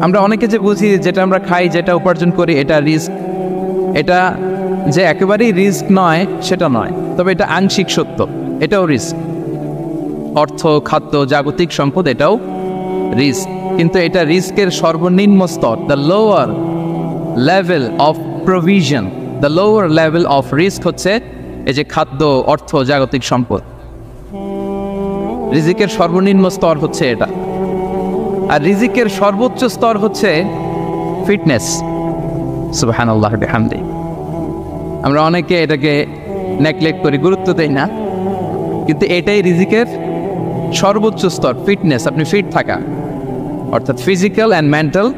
আমরা অনেকে যে বুঝি যেটা আমরা খাই, যেটা উপার্জন করি, এটা রিস্ক, এটা যে একেবারেই রিস্ক নয় সেটা নয়, তবে এটা আংশিক সত্য, এটাও রিস্ক। অর্থ, খাদ্য, জাগতিক সম্পদ এটাও রিস্ক, কিন্তু এটা রিস্কের সর্বনিম্ন স্তর। The lower level of provision, the lower level of risk হচ্ছে এই যে খাদ্য, অর্থ, জাগতিক সম্পদ। রিজিকের সর্বনিম্ন স্তর হচ্ছে এটা। আর রিজিকের সর্বোচ্চ স্তর হচ্ছে ফিটনেস। সুবহানাল্লাহ বিহামদি। আমরা অনেকে এটাকে নেগলেক্ট করি, গুরুত্ব দেই না, কিন্তু এটাই রিজিকের সর্বোচ্চ স্তর, ফিটনেস। আপনি ফিট থাকা, অর্থাৎ ফিজিক্যাল অ্যান্ড মেন্টাল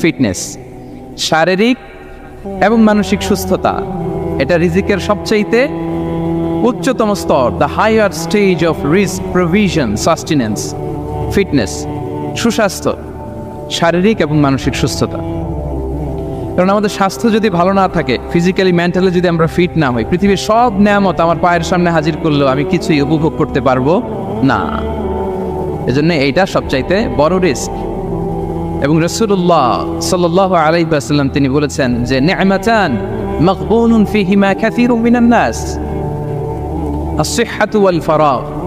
ফিটনেস, শারীরিক এবং মানসিক সুস্থতা, এটা রিজিকের সবচাইতে উচ্চতম স্তর। দ্য হায়ার স্টেজ অফ রিস্ক প্রভিশন সাস্টেনেন্স, ফিটনেস, সুস্বাস্থ্য, শারীরিক এবং মানসিক সুস্থতা। কারণ আমাদের স্বাস্থ্য যদি ভালো না থাকে, ফিজিক্যালি মেন্টালি যদি আমরা ফিট না হই, পৃথিবীর সব নেয়ামত আমার পায়ের সামনে হাজির করলেও আমি কিছুই উপভোগ করতে পারবো না। এজন্য এইটা সবচাইতে বড় রিস্ক। এবং রাসূলুল্লাহ সাল্লাল্লাহু আলাইহি ওয়াসাল্লাম তিনি বলেছেন যে নি'মাতান মাগবুনুন ফীহিমা কাসীরুম মিনান নাস, আস-সিহহাতু ওয়াল ফারাগ।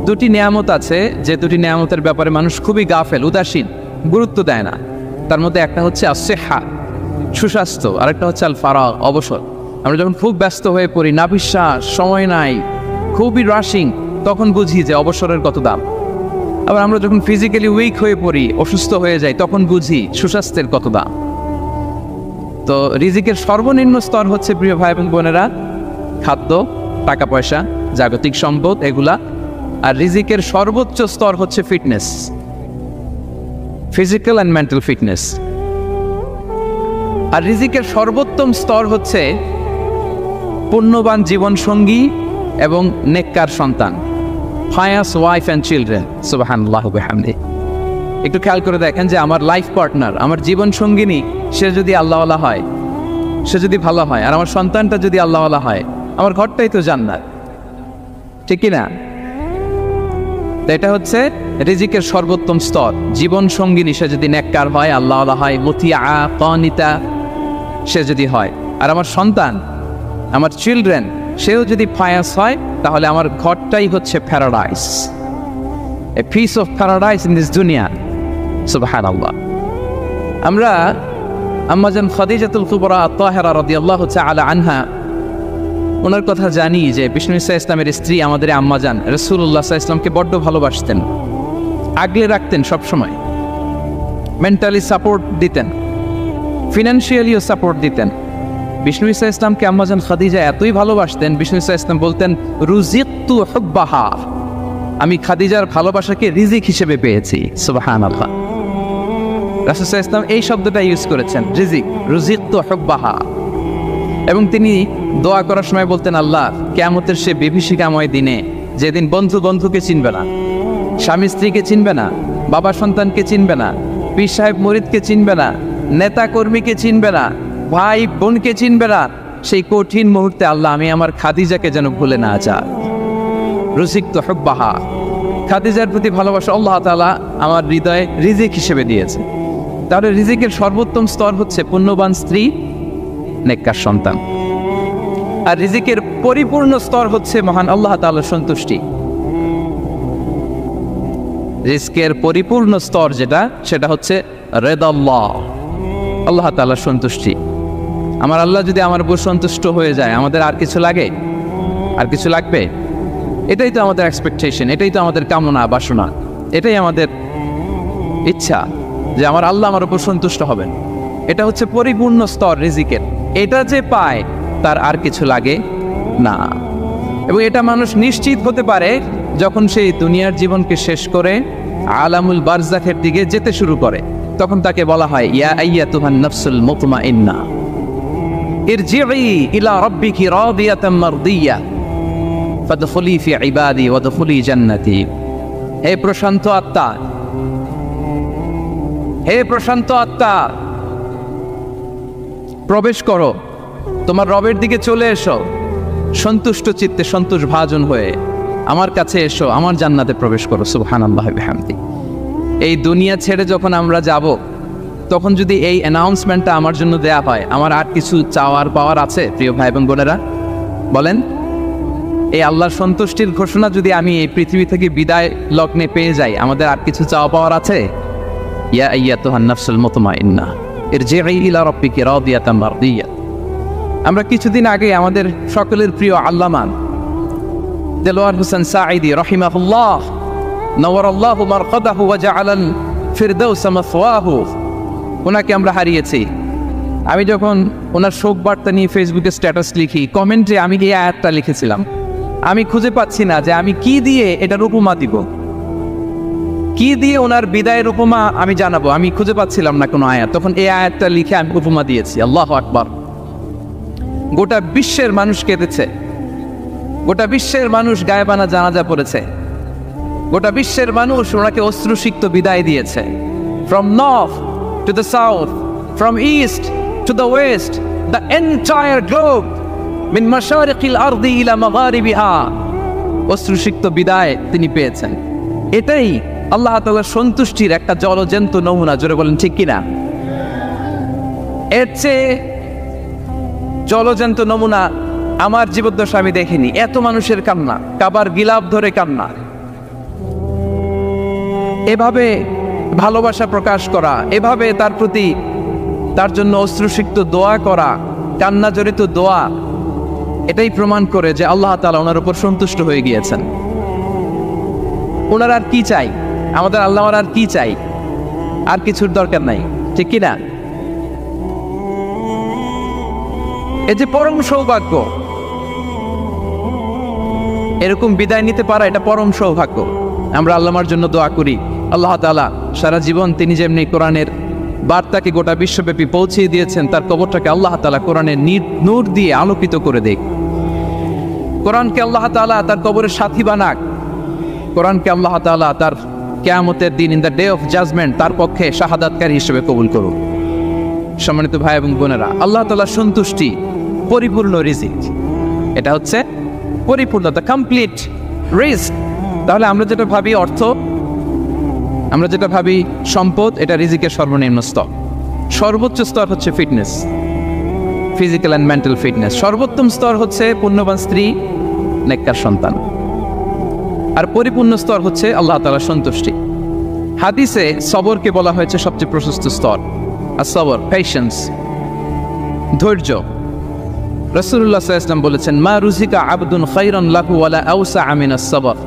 দুটি নিয়ামত আছে যে দুটি নিয়ামতের ব্যাপারে মানুষ খুবই গাফেল, উদাসীন, গুরুত্ব দেয় না। তার মধ্যে একটা হচ্ছে আস-সিহহা, সুস্বাস্থ্য, আর একটা হচ্ছে আল ফারাগ, অবসর। আমরা যখন খুব ব্যস্ত হয়ে পড়ি, নাভিশ্বাস, সময় নাই, খুবই রাশিং, তখন বুঝি যে অবসরের কত দাম। আবার আমরা যখন ফিজিক্যালি উইক হয়ে পড়ি, অসুস্থ হয়ে যাই, তখন বুঝি সুস্বাস্থ্যের কত দাম। তো রিজিকের সর্বনিম্ন স্তর হচ্ছে, প্রিয় ভাই এবং বোনেরা, খাদ্য, টাকা পয়সা, জাগতিক সম্পদ, এগুলা। আর রিজিকের সর্বোচ্চ স্তর হচ্ছে fitness, physical and mental fitness. আর রিজিকের সর্বোত্তম স্তর হচ্ছে পুণ্যবান জীবনসঙ্গী এবং নেককার সন্তান, pious wife and children. সুবহানাল্লাহু বিহামদি। একটু খেয়াল করে দেখেন যে আমার লাইফ পার্টনার, আমার জীবন সঙ্গিনী, সে যদি আল্লাহওয়ালা হয়, সে যদি ভালো হয়, আর আমার সন্তানটা যদি আল্লাহওয়ালা হয়, আমার ঘরটাই তো জান্নাত, ঠিক কি না? এটা হচ্ছে রিজিকের সর্বোত্তম স্তর। জীবন সঙ্গিনী সে যদি নেককার হয়, আল্লাহওয়ালা হয়, মুতিয়া কানিতা সে যদি হয়, আর আমার সন্তান, আমার চিলড্রেন, সেও যদি ফায়াস হয়, তাহলে আমার ঘরটাই হচ্ছে paradise, a piece of paradise in this দুনিয়া। সুবহানাল্লাহ। আমরা আম্মাজান খাদিজাতুল কুবরা আত-তাহিরা রাদিয়াল্লাহু তাআলা আনহা, ওনার কথা জানি যে বিষ্ণু ঈসা ইসলামের স্ত্রী আমাদের আম্মাজান রাসূলুল্লাহ সাল্লাল্লাহু আলাইহি ওয়াসাল্লামকে বড্ড ভালোবাসতেন, আগলে রাখতেন সবসময়, মেন্টালি সাপোর্ট দিতেন, ফিনান্সিয়ালিও সাপোর্ট দিতেন। বিষ্ণু ঈসা ইসলামকে আম্মাজান খাদিজা এতই ভালোবাসতেন, বিষ্ণু ঈসা ইসলাম বলতেন রুজিকতু হুব্বাহা, আমি খাদিজার ভালোবাসাকে রিজিক হিসেবে পেয়েছি। সুবহানাল্লাহ। রাসূল সাল্লাল্লাহু আলাইহি ওয়াসাল্লাম এই শব্দটা ইউজ করেছেন, রিজিক, রুজিকতু হুব্বাহা। এবং তিনি দোয়া করার সময় বলতেন, আল্লাহ, কিয়ামতের সে বিভীষিকাময় দিনে, যেদিন বন্ধু বন্ধুকে চিনবে না, স্বামী স্ত্রীকে চিনবে না, বাবা সন্তানকে চিনবে না, পীর সাহেব মুরিদকে চিনবে না, নেতা কর্মীকে চিনবে না, ভাই বোনকে চিনবে না, সেই কঠিন মুহূর্তে আল্লাহ, আমি আমার খাদিজাকে যেন ভুলে না যাই। রুজিকতু হুব্বাহা, খাদিজার প্রতি ভালোবাসা আল্লাহ তাআলা আমার হৃদয়ে রিজিক হিসেবে দিয়েছে। তাহলে রিজিকের সর্বোত্তম স্তর হচ্ছে পুণ্যবান স্ত্রী, নেককার সন্তান। আর রিজিকের পরিপূর্ণ স্তর হচ্ছে মহান আল্লাহ তাআলার সন্তুষ্টি। রিজকের পরিপূর্ণ স্তর যেটা, সেটা হচ্ছে রিদাল্লাহ, আল্লাহ তাআলার সন্তুষ্টি। আমার আল্লাহ যদি আমার উপর সন্তুষ্ট হয়ে যায়, আমাদের আর কিছু লাগে? আর কিছু লাগবে? এটাই তো আমাদের এক্সপেকটেশন, এটাই তো আমাদের কামনা বাসনা, এটাই আমাদের ইচ্ছা যে আমার আল্লাহ আমার উপর সন্তুষ্ট হবেন। এটা হচ্ছে পরিপূর্ণ স্তর রিজিকের। এটা যে পায়, তার আর কিছু লাগে না। এবং এটা মানুষ নিশ্চিত হতে পারে যখন সেই দুনিয়ার জীবনকে শেষ করে আলামুল বারজাখের দিকে যেতে শুরু করে। তখন তাকে বলা হয়, ইয়া আইয়াতুহান নাফসুল মুতমাইন্না ইরজিই ইলা রাব্বিকি রাদিয়াতাম মারদিয়া ফাদখুলি ফি ইবাদি ওয়াদখুলি জান্নাতি। হে প্রশান্ত আত্মা, হে প্রশান্ত আত্মা, প্রবেশ করো, তোমার রবের দিকে চলে এসো, সন্তুষ্ট চিত্তে, সন্তোষ ভাজন হয়ে আমার কাছে এসো, আমার জান্নাতে প্রবেশ করো। সুবহানাল্লাহি ওয়া বিহামদি। এই দুনিয়া ছেড়ে যখন আমরা যাব, তখন যদি এই অ্যানাউন্সমেন্টটা আমার জন্য দেয়া হয়, আমার আর কিছু চাওয়ার পাওয়ার আছে? প্রিয় ভাই এবং বোনেরা বলেন, এই আল্লাহর সন্তুষ্টির ঘোষণা যদি আমি এই পৃথিবী থেকে বিদায় লগ্নে পেয়ে যাই, আমাদের আর কিছু চাওয়া পাওয়ার আছে? ইয়া আইয়াতুহান নাফসুল মুতমাইন্নাহ ইরজিই ইলা রাব্বিকি রাদিয়াতাম মারদিয়া। আমরা কিছুদিন আগে আমাদের সকলের প্রিয় আল্লামা দেলোয়ার হোসেন সাঈদী রাহিমাহুল্লাহ নওয়ারাল্লাহু মারকাদাহু ওয়া জাআলাল ফিরদাউসা মাসওয়াহু, ওনাকে আমরা হারিয়েছি। আমি যখন ওনার শোক বার্তা নিয়ে ফেসবুকে স্ট্যাটাস লিখি, কমেন্টে আমি এই আয়াতটা লিখেছিলাম। আমি খুঁজে পাচ্ছি না যে আমি কি দিয়ে এটার উপমা দিব, কি দিয়ে ওনার বিদায়ের উপমা আমি জানাবো। আমি খুঁজে পাচ্ছিলাম না কোনো আয়াত, তখন এই আয়াতটা লিখে আমি উপমা দিয়েছি। আল্লাহু আকবার। গোটা বিশ্বের মানুষ কেঁদেছে, গোটা বিশ্বের মানুষ গায়েবানা জানাজা পড়েছে, গোটা বিশ্বের মানুষ ওনাকে অশ্রুসিক্ত বিদায় দিয়েছে। From north to the south, from east to the west, the entire globe মিন মাশারিকিল আরদি ইলা মাগারিবিহা, অশ্রুসিক্ত বিদায় তিনি পেয়েছেন। এটাই আল্লাহ তাআলার সন্তুষ্টির একটা জলজ্যান্ত নমুনা। জোরে বলেন ঠিক কিনা? এর চেয়ে জলজ্যান্ত নমুনা আমার জীবদ্দশা আমি দেখিনি। এত মানুষের কান্না, কাবার গিলাফ ধরে কান্না, এভাবে ভালোবাসা প্রকাশ করা, এভাবে তার প্রতি তার জন্য অশ্রুসিক্ত দোয়া করা, কান্না জড়িত দোয়া, এটাই প্রমাণ করে যে আল্লাহ তাআলা ওনার উপর সন্তুষ্ট হয়ে গিয়েছেন। ওনার আর কি চাই? আমাদের আল্লাহর আর কি চাই? আর কিছুর দরকার নাই, ঠিক কিনা? এই যে পরম সৌভাগ্য, এরকম বিদায় নিতে পারা, এটা পরম সৌভাগ্য। আমরা আল্লাহর জন্য দোয়া করি, আল্লাহ তাআলা সারা জীবন তিনি যেমনি কোরআনের বার্তাকে গোটা বিশ্বব্যাপী পৌঁছিয়ে দিয়েছেন, তার কবরটাকে আল্লাহ তাআলা কোরআনের নূর দিয়ে আলোকিত করে দেখ। কোরআনকে আল্লাহ তাআলা তার কবরের সাথী বানাক। কোরআনকে আল্লাহ তাআলা তার কিয়ামতের দিন, in the day of judgement, তার পক্ষে শাহাদাতকারী হিসেবে কবুল করুক। সম্মানিত ভাই এবং বোনেরা, আল্লাহ তাআলার সন্তুষ্টি পরিপূর্ণ রিজিক, এটা হচ্ছে পরিপূর্ণ, দ্য কমপ্লিট রিস্ক। তাহলে আমরা যেটা ভাবি অর্থ, আমরা যেটা ভাবি সম্পদ, এটা রিজিকের সর্বনিম্ন স্তর। সর্বোচ্চ স্তর হচ্ছে fitness, physical and mental fitness. সর্বোত্তম স্তর হচ্ছে পুণ্যবান স্ত্রী, নেককার সন্তান। আর পরিপূর্ণ স্তর হচ্ছে আল্লাহ তাআলার সন্তুষ্টি। হাদিসে সবরকে বলা হয়েছে সবচেয়ে প্রশস্ত স্তর। আর সবর, পেশেন্স, ধৈর্য। রাসূলুল্লাহ সাল্লাল্লাহু আলাইহি ওয়াসাল্লাম বলেছেন, মা রুজিকা আবদুন খায়রান লাহু ওয়ালা আওসা মিনাস সবর।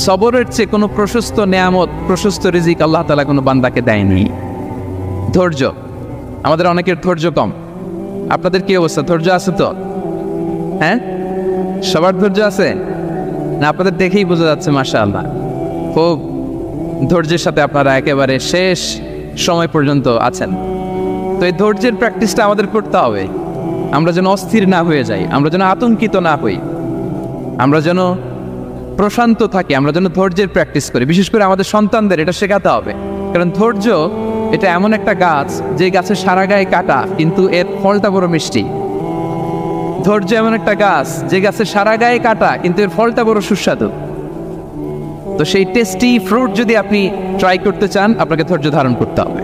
সবরের চেয়ে কোনো প্রশস্ত নেয়ামত, প্রশস্ত রিজিক আল্লাহ তাআলা কোনো বান্দাকে দেয়নি। ধৈর্য, আমাদের অনেকের ধৈর্য কম। আপনাদের কি অবস্থা? ধৈর্য আছে তো? হ্যাঁ, সবার ধৈর্য আছে না? আপনাদের দেখেই বোঝা যাচ্ছে মাশাআল্লাহ, খুব ধৈর্যের সাথে আপনারা একেবারে শেষ সময় পর্যন্ত আছেন। তো এই ধৈর্যের প্র্যাকটিসটা আমাদের করতে হবে। আমরা যেন অস্থির না হয়ে যাই, আমরা যেন আতঙ্কিত না হই, আমরা যেন প্রশান্ত থাকি, আমরা যেন ধৈর্যের প্র্যাকটিস করি। বিশেষ করে আমাদের সন্তানদের এটা শেখাতে হবে। কারণ ধৈর্য এটা এমন একটা গাছ, যে গাছের সারা গায়ে কাটা, কিন্তু এর ফলটা বড় মিষ্টি। ধৈর্য এমন একটা গাছ, যে গাছের সারা গায়ে কাটা, কিন্তু এর ফলটা বড় সুস্বাদু। তো সেই টেস্টি ফ্রুট যদি আপনি ট্রাই করতে চান, আপনাকে ধৈর্য ধারণ করতে হবে।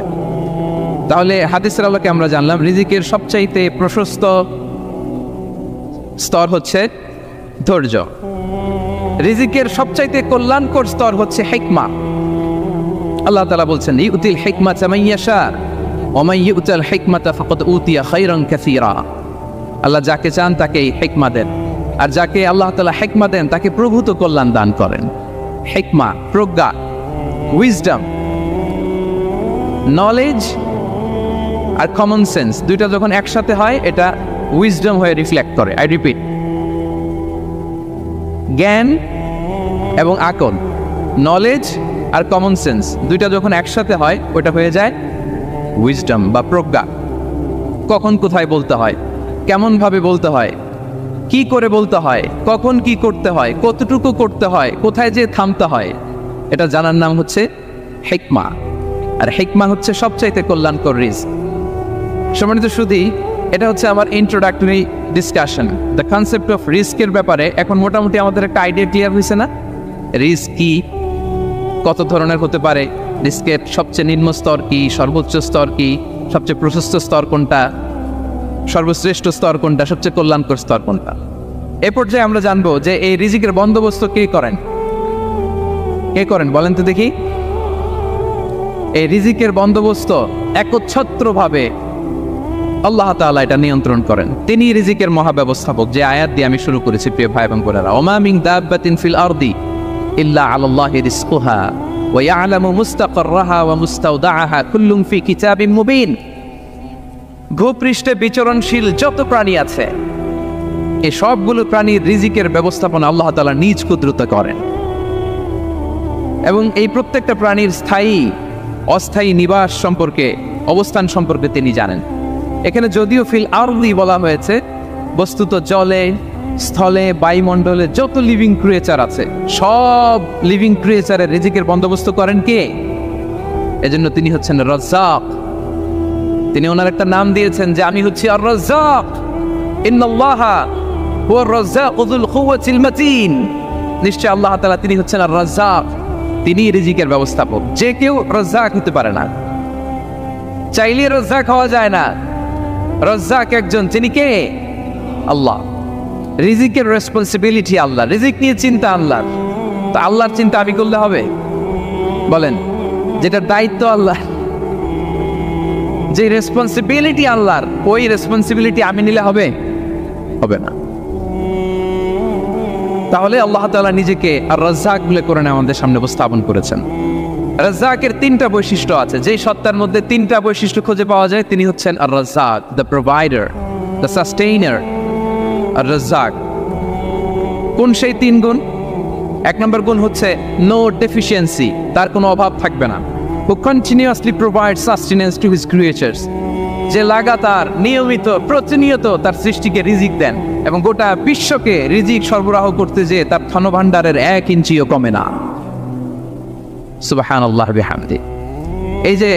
তাহলে হাদিসের আলোকে আমরা জানলাম রিজিকের সবচাইতে প্রশস্ত স্তর হচ্ছে ধৈর্য। রিজিকের সবচাইতে কল্যাণকর স্তর হচ্ছে হিকমা। আল্লাহ তাআলা বলছেন, ইউতিল হিকমাতা মান ইয়াশা ওয়া মান ইউতাল হিকমাতা ফাকাদ উতিয়া খায়রান কাসীরা। আল্লাহ যাকে চান তাকে হিকমা দেন, আর যাকে আল্লাহ তাআলা হিকমা দেন তাকে প্রভূত কল্যাণ দান করেন। হিকমা, প্রজ্ঞা, উইজডম, নলেজ আর কমন সেন্স, দুইটা যখন একসাথে হয় এটা উইজডম হয়ে রিফ্লেক্ট করে। আই রিপিট, জ্ঞান এবং আকল, নলেজ আর কমন সেন্স, দুইটা যখন একসাথে হয় ওটা হয়ে যায় উইজডম বা প্রজ্ঞা। কখন কোথায় বলতে হয়, কেমনভাবে বলতে হয়, কি করে বলতে হয়, কখন কি করতে হয়, কতটুকু করতে হয়, কোথায় যে থামতে হয়, এটা জানার নাম হচ্ছে হিকমা। আর হিকমা হচ্ছে সবচাইতে কল্যাণকর রিস্ক। সম্মানিত শুধু এটা হচ্ছে আমার introductory discussion. The concept of রিস্কের ব্যাপারে এখন মোটামুটি আমাদের একটা আইডিয়া ক্লিয়ার হয়েছে না? রিস্ক কি, কত ধরনের হতে পারে, রিজিকের সবচেয়ে নিম্ন স্তর কি, সর্বোচ্চ স্তর কি, সবচেয়ে প্রশস্ত স্তর কোনটা, সর্বশ্রেষ্ঠ স্তর কোনটা, সবচেয়ে কল্যাণকর স্তর কোনটা। এ পর্যায়ে আমরা জানবো যে এই রিজিকের বন্দোবস্ত কে করেন। কে করেন বলেন তো দেখি? এই রিজিকের বন্দোবস্ত একচ্ছত্রভাবে আল্লাহ তাআলা এটা নিয়ন্ত্রণ করেন। তিনি রিজিকের মহাব্যবস্থাপক। যে আয়াত দিয়ে আমি শুরু করেছি প্রিয় ভাই এবং বোনেরা, ওমা মিন দাব্বাতিন ফিল আরদি ইল্লা আলাল্লাহি রিজকুহা ওয়া ইয়ালামু মুস্তাকাররাহা ওয়া মুস্তাওদাআহা কুল্লুন ফি কিতাবিম মুবিন। ভূপৃষ্ঠে বিচরণশীল যত প্রাণী আছে, এই সবগুলো প্রাণীর রিজিকের ব্যবস্থাপনা আল্লাহ তাআলা নিজ কুদরতে করেন, এবং এই প্রত্যেকটা প্রাণীর স্থায়ী অস্থায়ী নিবাস সম্পর্কে, অবস্থান সম্পর্কে তিনি জানেন। এখানে যদিও ফিল আরদি বলা হয়েছে, বস্তুত জলে, স্থলে, বায়ুমণ্ডলে যত লিভিং ক্রিয়েচার আছে, সব লিভিং ক্রিয়েচারের রিজিকের বন্দোবস্ত করেন কে? এজন্য তিনি হচ্ছেন রাজ্জাক। তিনি ওনার একটা নাম দিয়েছেন যে আমি হচ্ছি আর রাজ্জাক, ইন্নাল্লাহা হুয়ার রাজ্জাকু যুল কুওয়াতিল মাতিন। নিশ্চয় আল্লাহ তাআলা তিনি হচ্ছেন আর রাজ্জাক, তিনি রিজিকের ব্যবস্থাপক। যে কেউ রাজ্জাক হতে পারে না, চাইলে রাজ্জাক হওয়া যায় না। রাজ্জাক একজন, তিনি কে? আল্লাহ। রিজিকের রেসপন্সিবিলিটি আল্লাহ, রিজিক নিয়ে চিন্তা আল্লাহর। তো আল্লাহর চিন্তা আমি করলে হবে? বলেন, যেটার দায়িত্ব আল্লাহ, যে রেসপন্সিবিলিটি আল্লাহর, ওই রেসপন্সিবিলিটি আমি নিলে হবে? হবে না। তাহলে আল্লাহ তাআলা নিজেকে আর রাজ্জাক বলে করে আমাদের সামনে উপস্থাপন করেছেন। রাজ্জাকের তিনটা বৈশিষ্ট্য আছে। যেই সত্তার মধ্যে তিনটা বৈশিষ্ট্য খুঁজে পাওয়া যায়, তিনি হচ্ছেন আর রাজ্জাক, দ্য প্রোভাইডার, দ্য সাস্টেইনার। আর রাজ্জাক কোন সেই তিন গুণ? এক নম্বর গুণ হচ্ছে নো ডেফিসিয়েন্সি, তার কোনো অভাব থাকবে না। who continuously provides sustenance to his creatures, যে লাগাতার, নিয়মিত, প্রতিনিয়ত তার সৃষ্টিকে রিজিক দেন, এবং গোটা বিশ্বকে রিজিক সরবরাহ করতে যেয়ে তার ধনভাণ্ডারের 1 ইঞ্চিও কমে না। সুবহানাল্লাহ বিহামদি। এই যে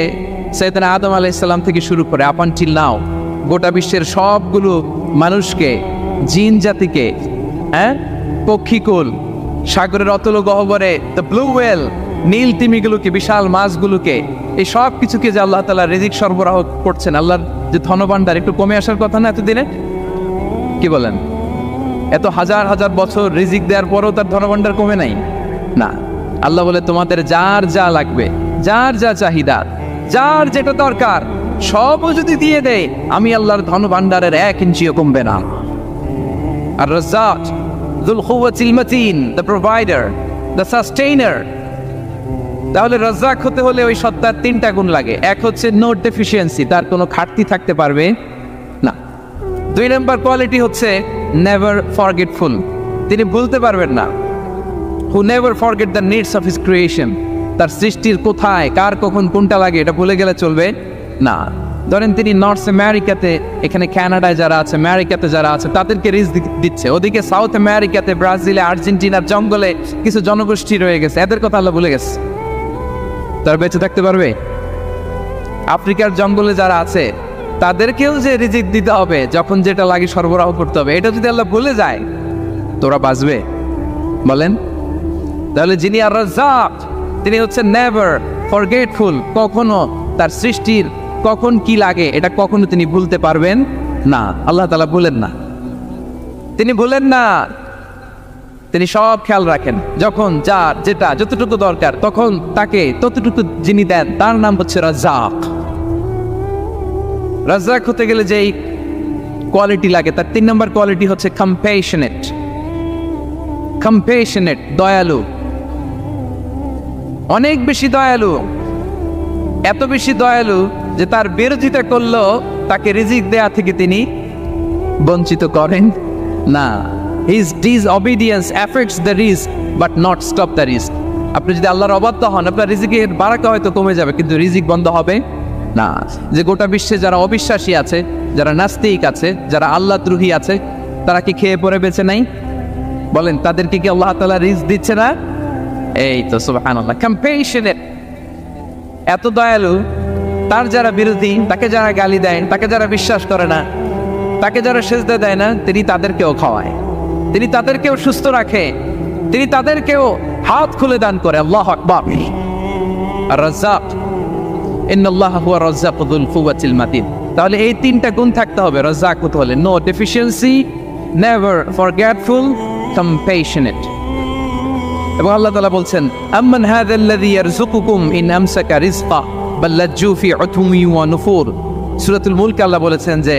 সাইয়েদনা আদম আলাইহিস সালাম থেকে শুরু করে আপ আনটিল নাও, গোটা বিশ্বের সবগুলো মানুষকে, জিন জাতিকে, পক্ষীকুল, সাগরের অতল গহ্বরে দ্য ব্লু ওয়েল, নীল তিমিগুলোকে, বিশাল মাছগুলোকে, এই সব কিছুকে যে আল্লাহ তাআলা রিজিক সরবরাহ করছেন, আল্লাহর যে ধনভাণ্ডার একটু কমে আসার কথা না এতদিনে? কি বলেন? এত হাজার হাজার বছর রিজিক দেওয়ার পরেও তার ধনভাণ্ডার কমে নাই? না। আল্লাহ বলে তোমাদের যার যা লাগবে, যার যা চাহিদা, যার যেটা দরকার, সবও যদি দিয়ে দেয়, আমি আল্লাহর ধনভাণ্ডারের 1 ইঞ্চিও কমবে না। আর Razzak যুল কুওয়াতিল মাতিন, the provider, the sustainer. তাহলে রাজ্জাক হতে হলে ওই সত্তার তিনটা গুণ লাগে। এক হচ্ছে নো ডেফিসিয়েন্সি, তার কোনো ঘাটতি থাকতে পারবে না। 2 নম্বর কোয়ালিটি হচ্ছে নেভার ফরগেটফুল, তিনি ভুলতে পারবেন না। who never forget the needs of his creation, তার সৃষ্টির কোথায়, কার, কখন, কোনটা লাগে এটা ভুলে গেলে চলবে না। ধরেন তিনি নর্থ আমেরিকাতে, এখানে কানাডায় যারা আছে, আমেরিকাতে যারা আছে, তাদেরকে রিজিক দিচ্ছে। ওদিকে সাউথ আমেরিকাতে, ব্রাজিলে, আর্জেন্টিনার জঙ্গলে কিছু জনগোষ্ঠী রয়ে গেছে, এদের কথা আল্লাহ ভুলে গেছে। তারা বেঁচে থাকতে পারবে? আফ্রিকার জঙ্গলে যারা আছে, তাদেরকেও যে রিজিক দিতে হবে, যখন যেটা লাগে সরবরাহ করতে হবে, এটা যদি আল্লাহ ভুলে যায়, তোরা বাঁচবে? বলেন। তাহলে যিনি আর রাজ্জাক, তিনি হচ্ছেন নেভার ফরগেটফুল, কখনো তার সৃষ্টির কখন কি লাগে এটা কখনো তিনি ভুলতে পারবেন না। আল্লাহ তাআলা ভুলেন না, তিনি ভুলেন না, তিনি সব খেয়াল রাখেন। যখন যার যেটা যতটুকু দরকার, তখন তাকে ততটুকু যিনি দেন, তার নাম হচ্ছে রাজ্জাক। রাজ্জাক হতে গেলে যেই কোয়ালিটি লাগে, তার 3 নম্বর কোয়ালিটি হচ্ছে কম্প্যাশনেট। কম্প্যাশনেট, দয়ালু, অনেক বেশি দয়ালু। এত বেশি দয়ালু যে তার বিরোধিতা করলেও তাকে রিজিক দেয়া থেকে তিনি বঞ্চিত করেন না। His disobedience affects the risk but not stop the risk. আপনি যদি আল্লাহর অবাধ্য হন, আপনার রিজিকের বারাকা হয়তো কমে যাবে, কিন্তু রিজিক বন্ধ হবে না। যে গোটা বিশ্বে যারা অবিশ্বাসী আছে, যারা নাস্তিক আছে, যারা আল্লাহদ্রোহী আছে, তারা কি খেয়ে পরে বেঁচে নাই? বলেন, তাদেরকে কি আল্লাহ তাআলা রিজিক দিচ্ছে না? এই তো সুবহানাল্লাহ। কম্প্যাশনেট, এত দয়ালু, তার যারা বিরোধী, তাকে যারা গালি দেয়, তাকে যারা বিশ্বাস করে না, তাকে যারা সেজদা দেয় না, তিনি তাদেরকেও খাওয়ায়, তিনি তাদেরকেও সুস্থ রাখে, তিনি তাদেরকেও হাত খুলে দান করে। আল্লাহু আকবার। আর রাজ্জাক, ইন্নাল্লাহা হুয়া রাজ্জাকু যুল কুওয়াতিল মাতিন। তাহলে এই তিনটা গুণ থাকতে হবে রাজ্জাক হতে হলে। No deficiency, never forgetful, compassionate. এবং আল্লাহ তাআলা বলছেন, আম্মান হাযাল্লাযী ইয়ারযুকুকুম ইন আমসাকা রিজকা বাল লাজ্জু ফি উতুমি ওয়া নুফুর। সূরাতুল মুলক আল্লাহ বলেছেন যে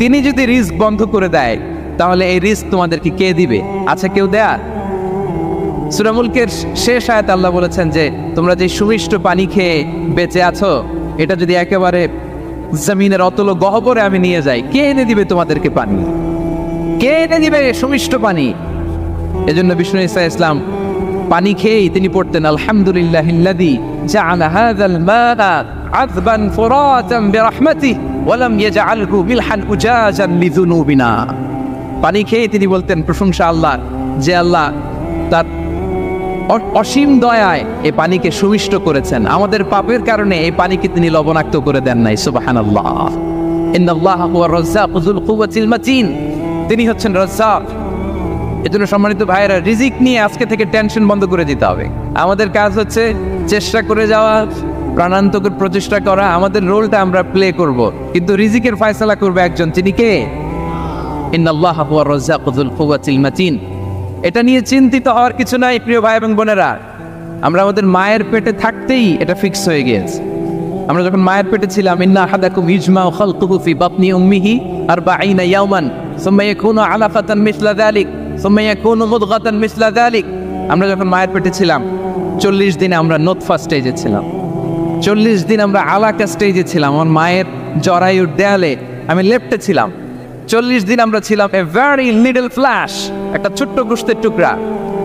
তিনি যদি রিজক বন্ধ করে দেয় তাহলে এই রিজক তোমাদেরকে কে দিবে? আছে কেউ দেয়া? সূরা মুলকের শেষ আয়াতে আল্লাহ বলেছেন যে তোমরা যে সুমিষ্ট পানি খেয়ে বেঁচে আছো, এটা যদি একেবারে জমিনের অতল গহ্বরে আমি নিয়ে যাই, কে এনে দিবে তোমাদেরকে পানি? কে এনে দিবে সুমিষ্ট পানি? এজন্য বিষ্ণু ঈসা ইসলাম পানি খেয়েই তিনি পড়তেন, আলহামদুলিল্লাহিল্লাযী জাআলা হাযাল মাআ আযবান ফুরাতান বিরাহমাতিহি ওয়া লাম ইয়াজআলহু মিলহান উজাজান লিযুনুবিনা। পানি খেয়ে তিনি বলতেন প্রশংসা আল্লাহ, যে আল্লাহ তার অসীম দয়ায় এই পানিকে সুমিষ্ট করেছেন, আমাদের পাপের কারণে এই পানিকে তিনি লবণাক্ত করে দেন নাই। সুবহানাল্লাহ। ইন্নাল্লাহা হুয়া রাজ্জাকু যুল কুওয়াতিল মাতিন। তিনি হচ্ছেন রাজ্জাক। এজন্য সম্মানিত ভাইয়েরা, রিজিক নিয়ে আজকে থেকে টেনশন বন্ধ করে দিতে হবে। আমাদের কাজ হচ্ছে চেষ্টা করে যাওয়া, প্রাণান্তকের প্রচেষ্টা করা, আমাদের রোলটা আমরা প্লে করব, কিন্তু রিজিকের ফয়সালা করবে একজন, তিনি কে? ইন্নাল্লাহা হুয়া রাজ্জাকু যুল কুওয়াতিল মাতিন। এটা নিয়ে চিন্তিত হওয়ার কিছু নাই প্রিয় ভাই এবং বোনেরা। আমরা আমাদের মায়ের পেটে থাকতেই এটা ফিক্স হয়ে গিয়েছে। আমরা যখন মায়ের পেটে ছিলাম, ইন্না আহাদাকুম ইজমাউ খালকুহু ফি বাতনি উম্মিহি 40 ইয়াওমান সুম্মা ইয়াকুনু আলাকাতান মিসলা যালিক সুম্মা ইয়াকুনু মুদগাতান মিসলা যালিক। আমরা যখন মায়ের পেটে ছিলাম 40 দিন আমরা নুতফা স্টেজে ছিলাম, 40 দিন আমরা আলাকা স্টেজে ছিলাম। আমার মায়ের জরায়ুর দেয়ালে আমি লেপ্টে ছিলাম। 40 দিন আমরা ছিলাম এ ভেরি লিটল ফ্ল্যাশ, একটা ছোট্ট গোশতের টুকরা।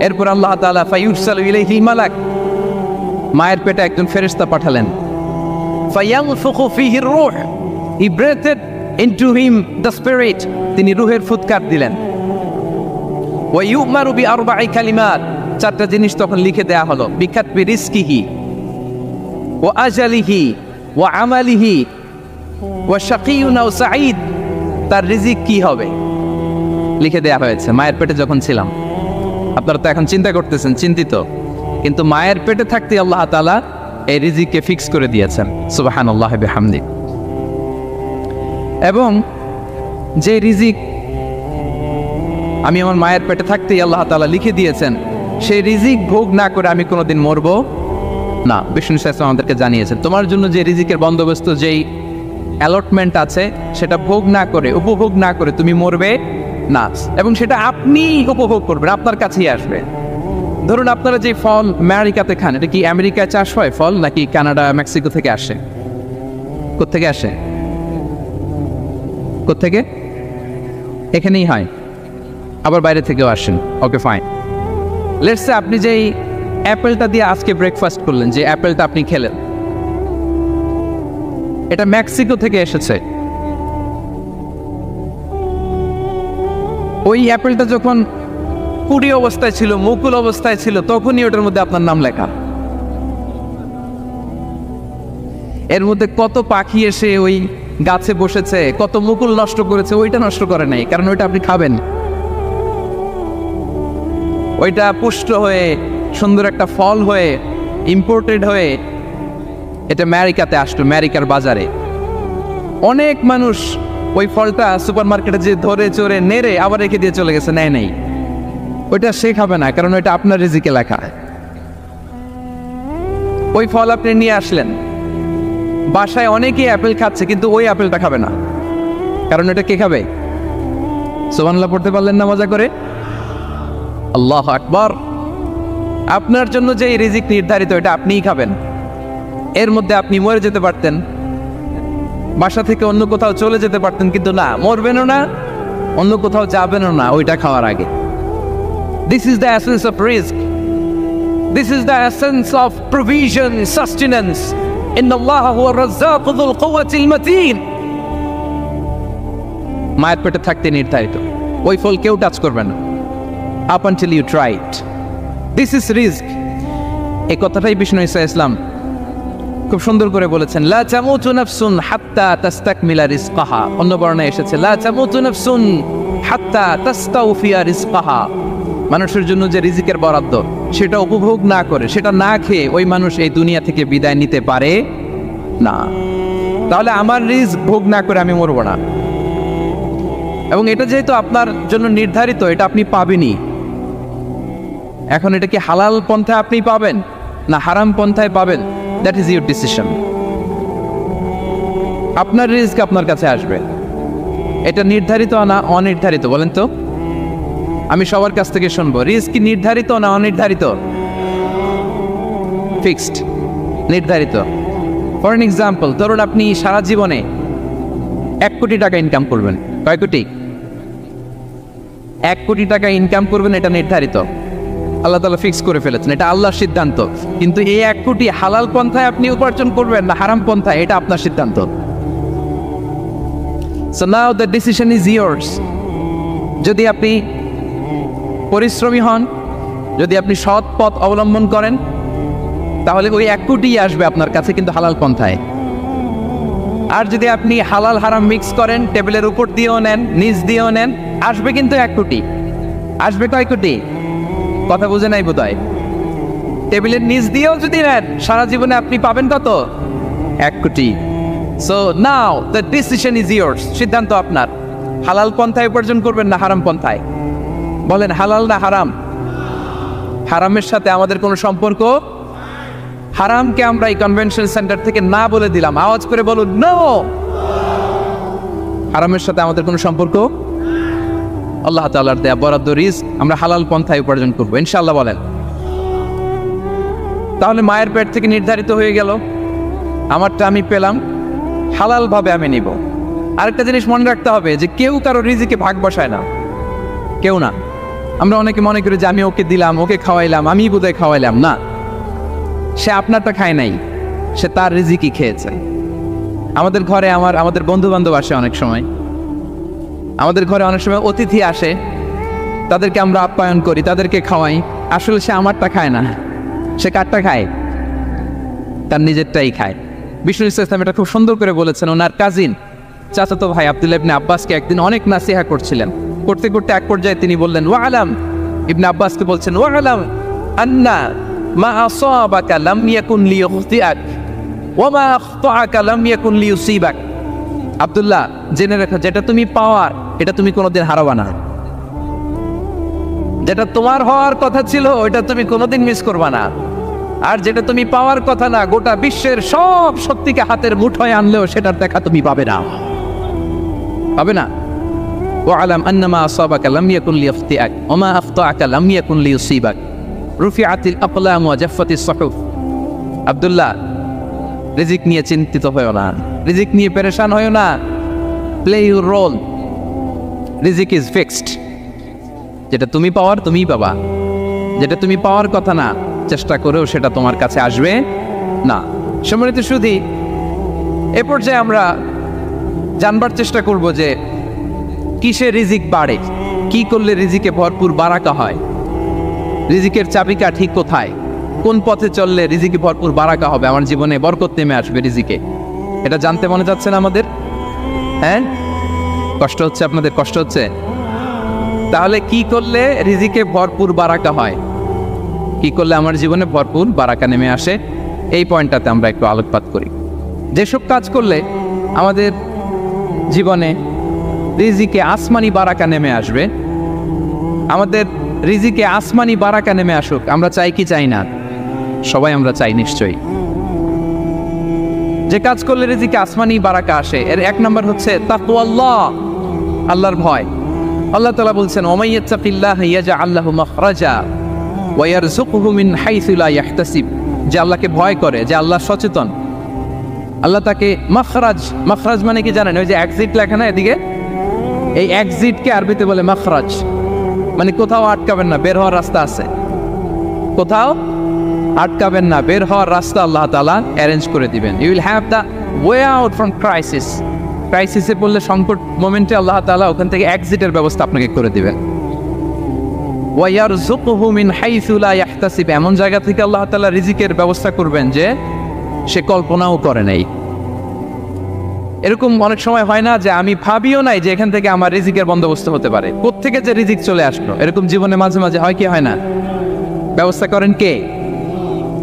এরপর আল্লাহ তাআলা ফায়ুরসালু ইলাইহিল মালাক, মায়ের পেটে একজন ফেরেশতা পাঠালেন। ফায়ানফুখু ফিহি রূহ, he breathed into him the spirit, তিনি রূহের ফুৎকার দিলেন। ওয়া ইউমারু বিআরবা'i কালিমাত, চারটা জিনিস তখন লিখে দেয়া হলো। বিকাতবি রিজকিহি ওয়া আজালিহি ওয়া আমালিহি ওয়া শাকিয়ুন আও সাঈদ, তার রিজিক কি হবে লিখে দেয়া হয়েছে মায়ের পেটে যখন ছিলাম। আপনারা তো এখন চিন্তা করতেছেন, চিন্তিত, কিন্তু মায়ের পেটে থাকতে আল্লাহ তাআলা এই রিজিককে ফিক্স করে দিয়েছেন। সুবহানাল্লাহি ওয়া বিহামদি। এবং যে রিজিক আমি আমার মায়ের পেটে থাকতেই আল্লাহ তাআলা লিখে দিয়েছেন, সেই রিজিক ভোগ না করে আমি কোনোদিন মরবো না। বিষ্ণু শাস্ত্র আমাদেরকে জানিয়েছেন, তোমার জন্য যে রিজিকের বন্দোবস্ত, যেই অ্যালটমেন্ট আছে, সেটা ভোগ না করে, উপভোগ না করে তুমি মরবে না। এবং সেটা আপনি উপভোগ করবেন, আপনার কাছেই আসবে। ধরুন আপনারা যে ফল আমেরিকাতে খান, এটা কি আমেরিকায় চাষ হয় ফল, নাকি কানাডা মেক্সিকো থেকে আসে? কোত্থেকে আসে? কোত্থেকে? এখানেই হয়, আবার বাইরে থেকেও আসেন। Okay fine. লেটস সে আপনি যেই অ্যাপেলটা দিয়ে আজকে ব্রেকফাস্ট করলেন, যে অ্যাপেলটা আপনি খেলেন, এটা মেক্সিকো থেকে এসেছে। ওই অ্যাপেলটা যখন কুড়ি অবস্থায় ছিল, মুকুল অবস্থায় ছিল, তখনই ওটার মধ্যে আপনার নাম লেখা। এর মধ্যে কত পাখি এসে ওই গাছে বসেছে, কত মুকুল নষ্ট করেছে, ওইটা নষ্ট করে নাই, কারণ ওইটা আপনি খাবেন। ওইটা পুষ্ট হয়ে সুন্দর একটা ফল হয়ে ইম্পোর্টেড হয়ে এটা আমেরিকাতে আসলো, আমেরিকার বাজারে। অনেক মানুষ ওই ফলটা সুপার মার্কেটে যে ধরে চড়ে নেড়ে আবার রেখে দিয়ে চলে গেছে, নেয় নেই। ওইটা সে খাবে না, কারণ ওইটা আপনার রিজিকে লেখা। ওই ফল আপনি নিয়ে আসলেন, বাসায় অনেকেই অ্যাপেল খাচ্ছে, কিন্তু ওই অ্যাপেলটা খাবে না, কারণ ওটা কে খাবে? সুবহানাল্লাহ পড়তে পারলেন না মজা করে? আল্লাহু আকবার। আপনার জন্য যে রিজিক নির্ধারিত, এটা আপনিই খাবেন। এর মধ্যে আপনি মরে যেতে পারতেন, বাসা থেকে অন্য কোথাও চলে যেতে পারতেন, কিন্তু না, মরবেনও না, অন্য কোথাও যাবেনও না ওইটা খাওয়ার আগে। This is the essence of risk, this is the essence of provision, sustenance. ইন্নাল্লাহা হুয়া রাজ্জাকু যুল কুওয়াতিল মাতিন। মায়ের পেটে থাকতে নির্ধারিত, ওই ফল কেউ টাচ করবে না up until you try it. This is risk. এই কথাটাই বিষ্ণু ঈসা ইসলাম খুব সুন্দর করে বলেছেন, লা তামুতু নাফসুন হাত্তা তাস্তাকমিলা রিজকাহা। অন্য বর্ণনায় এসেছে লা তামুতু নাফসুন হাত্তা তাস্তাউফিয়া রিজকাহা। মানুষের জন্য যে রিজিকের বরাদ্দ, সেটা উপভোগ না করে, সেটা না খেয়ে ওই মানুষ এই দুনিয়া থেকে বিদায় নিতে পারে না। তাহলে আমার রিস্ক ভোগ না করে আমি মরবো না। এবং এটা যেহেতু আপনার জন্য নির্ধারিত, এটা আপনি পাবেনই। এখন এটা কি হালাল পন্থায় আপনি পাবেন না হারাম পন্থায় পাবেন, দ্যাট ইজ ইউর ডিসিশন। আপনার রিস্ক আপনার কাছে আসবে। এটা নির্ধারিত না অনির্ধারিত বলেন তো? আমি সবার কাছ থেকে শুনবো, রিস্ক কি নির্ধারিত না অনির্ধারিত? ফিক্সড, নির্ধারিত। ফর এন এক্সাম্পল, ধরুন আপনি সারা জীবনে 1 কোটি টাকা ইনকাম করবেন। কয় কোটি? 1 কোটি টাকা ইনকাম করবেন, এটা নির্ধারিত, আল্লাহ তাআলা ফিক্স করে ফেলেছেন, এটা আল্লাহর সিদ্ধান্ত। কিন্তু এই 1 কোটি হালাল পন্থায় আপনি উপার্জন করবেন না হারাম পন্থায়, এটা আপনার সিদ্ধান্ত। So now the decision is yours. যদি আপনি পরিশ্রমী হন, যদি আপনি সৎ পথ অবলম্বন করেন, তাহলে ওই 1 কোটি আসবে আপনার কাছে, কিন্তু হালাল পন্থায়। আর যদি আপনি হালাল হারাম মিক্স করেন, টেবিলের উপর দিয়েও নেন, নিচ দিয়েও নেন, আসবে কিন্তু 1 কোটি। আসবে কয় কোটি? কথা বুঝে নাই বোধহয়। টেবিলের নিচ দিয়েও যদি নেন, সারা জীবনে আপনি পাবেন কত? 1 কোটি। So now the decision is years, সিদ্ধান্ত আপনার। হালাল পন্থায় উপার্জন করবেন না হারাম পন্থায়? বলেন, হালাল না হারাম? হারামের সাথে আমাদের কোনো সম্পর্ক? হারামকে আমরা এই কনভেনশন সেন্টার থেকে না বলে দিলাম, আওয়াজ করে বলুন নো। হারামের সাথে আমাদের কোনো সম্পর্ক? আল্লাহ তাআলার দেয়া বরাদ্দ রিজক আমরা হালাল পন্থায় উপার্জন করবো ইনশাআল্লাহ। বলেন, তাহলে মায়ের পেট থেকে নির্ধারিত হয়ে গেল, আমারটা আমি পেলাম, হালাল ভাবে আমি নিব। আরেকটা জিনিস মনে রাখতে হবে যে কেউ কারো রিজিকে ভাগ বসায় না, কেউ না। আমরা অনেকে মনে করি যে আমি ওকে দিলাম, ওকে খাওয়াইলাম, আমি বোধহয় খাওয়াইলাম। না, সে আপনারটা খায় নাই, সে তার রিজিকই খেয়েছে। আমাদের ঘরে আমাদের বন্ধু বান্ধব আসে অনেক সময়, আমাদের ঘরে অনেক সময় অতিথি আসে, তাদেরকে আমরা আপ্যায়ন করি, তাদেরকে খাওয়াই। আসলে সে আমারটা খায় না, সে কারটা খায়? তার নিজেরটাই খায়। বিষ্ণু ইসলাম এটা খুব সুন্দর করে বলেছেন। ওনার কাজিন চাচাতো ভাই আব্দুল্লাহ ইবনে আব্বাসকে একদিন অনেক নাসিহা করছিলেন। করতে করতে এক পর্যায়ে তিনি বললেন, ওয়ালাম, ইবনে আব্বাসকে বলছেন, ওয়ালাম আন্না মা আসাবাকা লাম ইয়াকুন লিইখতিআক ওয়া মা আখতাআকা লাম ইয়াকুন লিইউসিবাক। আব্দুল্লাহ, জেনে রাখো, যেটা তুমি পাওয়ার এটা তুমি কোনোদিন হারাবা না। যেটা তোমার হওয়ার কথা ছিল ওইটা তুমি কোনোদিন মিস করবা না। আর যেটা তুমি পাওয়ার কথা না, গোটা বিশ্বের সব শক্তিকে হাতের মুঠোয় আনলেও সেটার দেখা তুমি পাবে না, পাবে না। ওয়ালাম আন্নামা আসাবাকা লাম ইয়াকুন লিইখতিআক ওয়া মা আখতাআকা লাম ইয়াকুন লিইউসিবাক রুফিআতিল আকলাম ওয়া জাফফাতিস সুহুফ। আব্দুল্লাহ, রিজিক নিয়ে চিন্তিত হয়ো না, রিজিক নিয়ে পেরেশান হয়ো না। প্লে ইউর রোল, রিজিক ইজ ফিক্সড। যেটা তুমি পাওয়ার তুমিই পাবা, যেটা তুমি পাওয়ার কথা না, চেষ্টা করেও সেটা তোমার কাছে আসবে না। সম্মানিত সুধী, এ পর্যায়ে আমরা জানবার চেষ্টা করব যে কিসে রিজিক বাড়ে, কি করলে রিজিকে ভরপুর বারাকা হয়, রিজিকের চাবিকাঠি কোথায়, কোন পথে চললে রিজিকে ভরপুর বারাকা হবে, আমার জীবনে বরকত নেমে আসবে রিজিকে। এটা জানতে মনে যাচ্ছে না আমাদের? হ্যাঁ, কষ্ট হচ্ছে আপনাদের? কষ্ট হচ্ছে? তাহলে কি করলে রিজিকে ভরপুর বারাকা হয়, কি করলে আমার জীবনে ভরপুর বারাকা নেমে আসে, এই পয়েন্টটাতে আমরা একটু আলোকপাত করি। যেসব কাজ করলে আমাদের জীবনে রিজিকে আসমানি বারাকা নেমে আসবে, আমাদের রিজিকে আসমানি বারাকা নেমে আসুক, আমরা চাই কি চাই না? সবাই আমরা চাই নিশ্চয়ই। যে কাজ করলে রিজিকে আসমানি বারাকা আসে, এর 1 নম্বর হচ্ছে তাকওয়াল্লাহ, আল্লাহর ভয়। আল্লাহ তাআলা বলছেন, ওমাই ইয়াত্তাকিল্লাহ ইয়াজআল লাহু মাখরাজা ওয়া ইয়ারযুকহু মিন হাইসু লা ইয়াহতাসিব। যে আল্লাহকে ভয় করে, যে আল্লাহ সচেতন, আল্লাহ তাকে মাখরাজ, মাখরাজ মানে কি জানেন? ওই যে এক্সিট লেখা না এদিকে, এই এক্সিটকে আরবিতে বলে মাখরাজ, মানে কোথাও আটকাবেন না, বের হওয়ার রাস্তা আছে, কোথাও আটকাবেন না, বের হওয়ার রাস্তা আল্লাহ তাআলা অ্যারেঞ্জ করে দিবেন। You will have the way out from crisis. ক্রাইসিসে পড়লে, সংকট মোমেন্টে আল্লাহ তাআলা ওখান থেকে এক্সিটের ব্যবস্থা আপনাকে করে দিবেন। ওয়া ইয়ারযুকহু মিন হাইসু লা ইয়াহতাসিব, এমন জায়গা থেকে আল্লাহ তাআলা রিজিকের ব্যবস্থা করবেন যে সে কল্পনাও করে নাই। এরকম অনেক সময় হয় না যে আমি ভাবিও নাই যে এখান থেকে আমার রিজিকের বন্দোবস্ত হতে পারে, কোত্থেকে যে রিজিক চলে আসলো, এরকম জীবনে মাঝে মাঝে হয় কি হয় না? ব্যবস্থা করেন কে?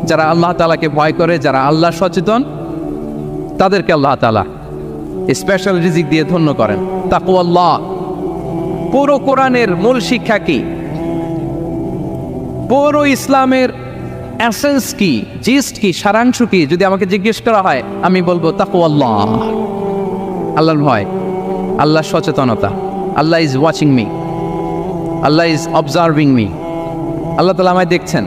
যারা আল্লাহ তাআলাকে ভয় করে, যারা আল্লাহ সচেতন, তাদেরকে আল্লাহ তাআলা স্পেশাল রিজিক দিয়ে ধন্য করেন। তাকওয়াল্লাহ। পুরো কোরআনের মূল শিক্ষা কি? পুরো ইসলামের এসেন্স কি, জিস্ট কি, সারাংশ কি যদি আমাকে জিজ্ঞেস করা হয়, আমি বলবো তাকওয়াল্লাহ, আল্লাহর ভয়, আল্লাহর সচেতনতা। Allah is watching me, Allah is observing me. আল্লাহ তাআলা আমায় দেখছেন।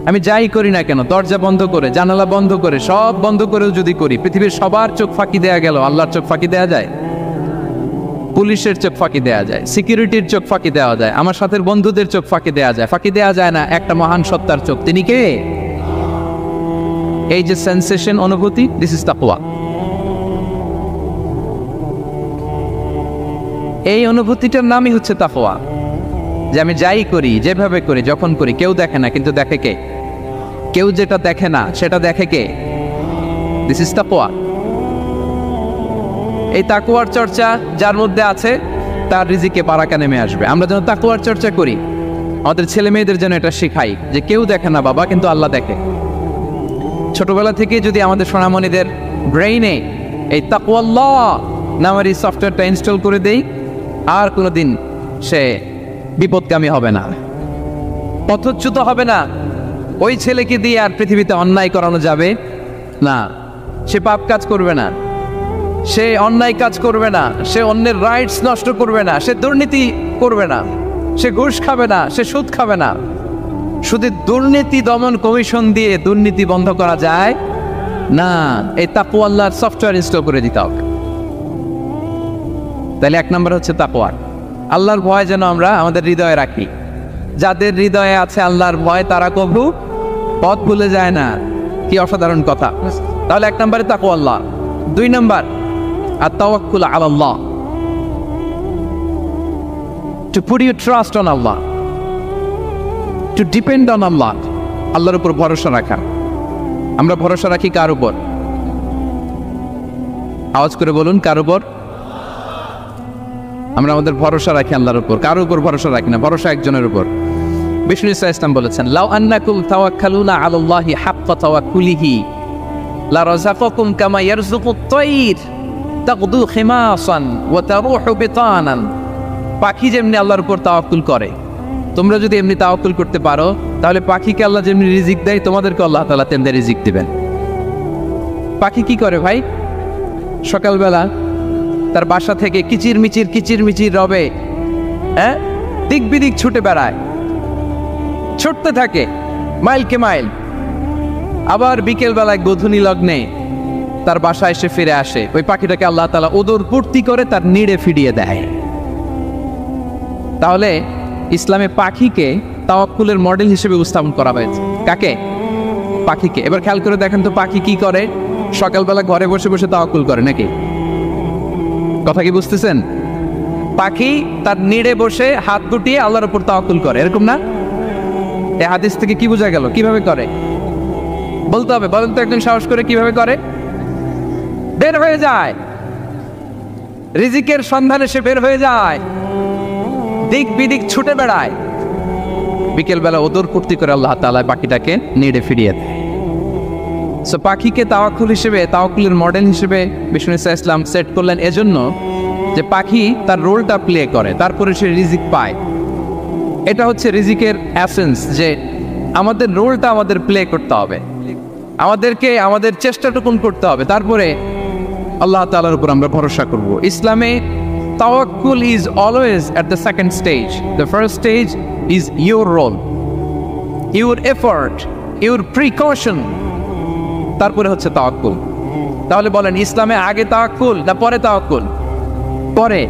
আমি যাই করি না কেন, দরজা বন্ধ করে, জানালা বন্ধ করে, সব বন্ধ করেও যদি করি, পৃথিবীর সবার চোখ ফাঁকি দেয়া গেল, আল্লাহর চোখ ফাঁকি দেয়া যায়? পুলিশের চোখ ফাঁকি দেয়া যায়, সিকিউরিটির চোখ ফাঁকি দেওয়া যায়, আমার সাথে বন্ধুদের চোখ ফাঁকি দেয়া যায়, ফাঁকি দেয়া যায় না একটা মহান সত্তার চোখ। তিনি কে? এই যে সেন্সেশন, অনুভূতি, দিস ইজ তাকওয়া। এই অনুভূতিটার নামই হচ্ছে তাকওয়া, যে আমি যাই করি, যেভাবে করি, যখন করি, কেউ দেখে না, কিন্তু দেখে কে? কেউ যেটা দেখে না সেটা দেখে কে? দিস ইজ তাকওয়া। এই তাকওয়ার চর্চা যার মধ্যে আছে, তার রিজিকে বারাকা নেমে আসবে। আমরা যেন তাকওয়ার চর্চা করি, আমাদের ছেলে মেয়েদের যেন এটা শেখাই যে কেউ দেখে না বাবা, কিন্তু আল্লাহ দেখে। ছোটবেলা থেকে যদি আমাদের সোনামণিদের ব্রেইনে এই তাকওয়াল্লাহ নামের এই সফটওয়্যারটা ইনস্টল করে দেই, আর কোনোদিন সে বিপদগামী হবে না, পথচ্যুত হবে না। ওই ছেলেকে দিয়ে আর পৃথিবীতে অন্যায় করানো যাবে না। সে পাপ কাজ করবে না, সে অন্যায় কাজ করবে না, সে অন্যের রাইটস নষ্ট করবে না, সে দুর্নীতি করবে না, সে ঘুষ খাবে না, সে সুদ খাবে না। শুধু দুর্নীতি দমন কমিশন দিয়ে দুর্নীতি বন্ধ করা যায় না, এই তাকওয়া আল্লাহর সফটওয়্যার ইনস্টল করে দিতে হবে। তাহলে এক নম্বর হচ্ছে তাকওয়া। আল্লাহর ভয় যেন আমরা আমাদের হৃদয়ে রাখি। যাদের হৃদয়ে আছে আল্লাহর ভয়, তারা কভু পথ ভুলে যায় না। কি অসাধারণ কথা! তাহলে এক নম্বরে তাকওয়া আল্লাহ। দুই নম্বর আত-তাওয়াক্কুল আলাল্লাহ, to put your trust on Allah, to depend on Allah, আল্লাহর উপর ভরসা রাখা। আমরা ভরসা রাখি কার উপর? আওয়াজ করে বলুন, কার উপর? আমরা আমাদের ভরসা রাখি আল্লাহর উপর, কার উপর ভরসা রাখি না, ভরসা একজনের উপর। বিষ্ণু ইসা ইসলাম বলেছেন, লাউ আন্নাকুম তাওয়াক্কালুনা আলাল্লাহি হাক্কা তাওয়াক্কুলিহি লা রাযাকাকুম কামা ইয়ারযুকুত তায়র তাগদু খিমাসান ওয়া তারুহু বিতানান। পাখি যেমনি আল্লাহর উপর তাওয়াক্কুল করে, তোমরা যদি এমনি তাওয়াক্কুল করতে পারো, তাহলে পাখিকে আল্লাহ যেমনি রিজিক দেয়, তোমাদেরকে আল্লাহ তাআলা তেমনি রিজিক দিবেন। পাখি কি করে ভাই? সকালবেলা তার বাসা থেকে কিচির মিচির রবে, দিক বিদিক ছুটে বেড়ায়, ছুটতে থাকে মাইলকে মাইল। আবার বিকেল বেলায় গোধূলি লগ্নে তার বাসায় এসে ফিরে আসে। ওই পাখিটাকে আল্লাহ তাআলা ওদর পূর্তি করে তার নিড়ে ফিরিয়ে দেয়। তাহলে ইসলামে পাখিকে তাওয়াক্কুলের মডেল হিসেবে উপস্থাপন করা হয়েছে। কাকে? পাখিকে। এবার খেয়াল করে দেখেন তো, পাখি কি করে? সকালবেলা ঘরে বসে বসে তাওয়াক্কুল করে নাকি? কথা কি বুঝতেছেন? পাখি তার নিড়ে বসে হাত গুটিয়ে আল্লাহর উপর তাওয়াক্কুল করে, এরকম না? এই হাদিস থেকে কি বোঝা গেল? কিভাবে করে বলতে হবে, বলেন তো একজন সাহস করে কিভাবে করে? বের হয়ে যায়, রিজিকের সন্ধানে সে বের হয়ে যায়, দিক বিদিক ছুটে বেড়ায়। বিকেলবেলা ওদর পূর্তি করে আল্লাহ তাআলা পাখিটাকে নিড়ে ফিরিয়ে দেয়। সো পাখিকে তাওয়াক্কুল হিসেবে, তাওয়াক্কুলের মডেল হিসেবে বিষ্ণু ইসা ইসলাম সেট করলেন এজন্য যে পাখি তার রোলটা প্লে করে, তারপরে সে রিজিক পায়। এটা হচ্ছে রিজিকের এসেন্স, যে আমাদের রোলটা আমাদের প্লে করতে হবে, আমাদেরকে আমাদের চেষ্টাটুকুন করতে হবে, তারপরে আল্লাহ তাআলার উপর আমরা ভরসা করব। ইসলামে তাওয়াক্কুল is always at the second stage. The first stage is your role, your effort, your precaution, তারপরে হচ্ছে তাওয়াক্কুল। তাহলে বলেন, ইসলামে আগে তাওয়াক্কুল না পরে তাওয়াক্কুল? পরে।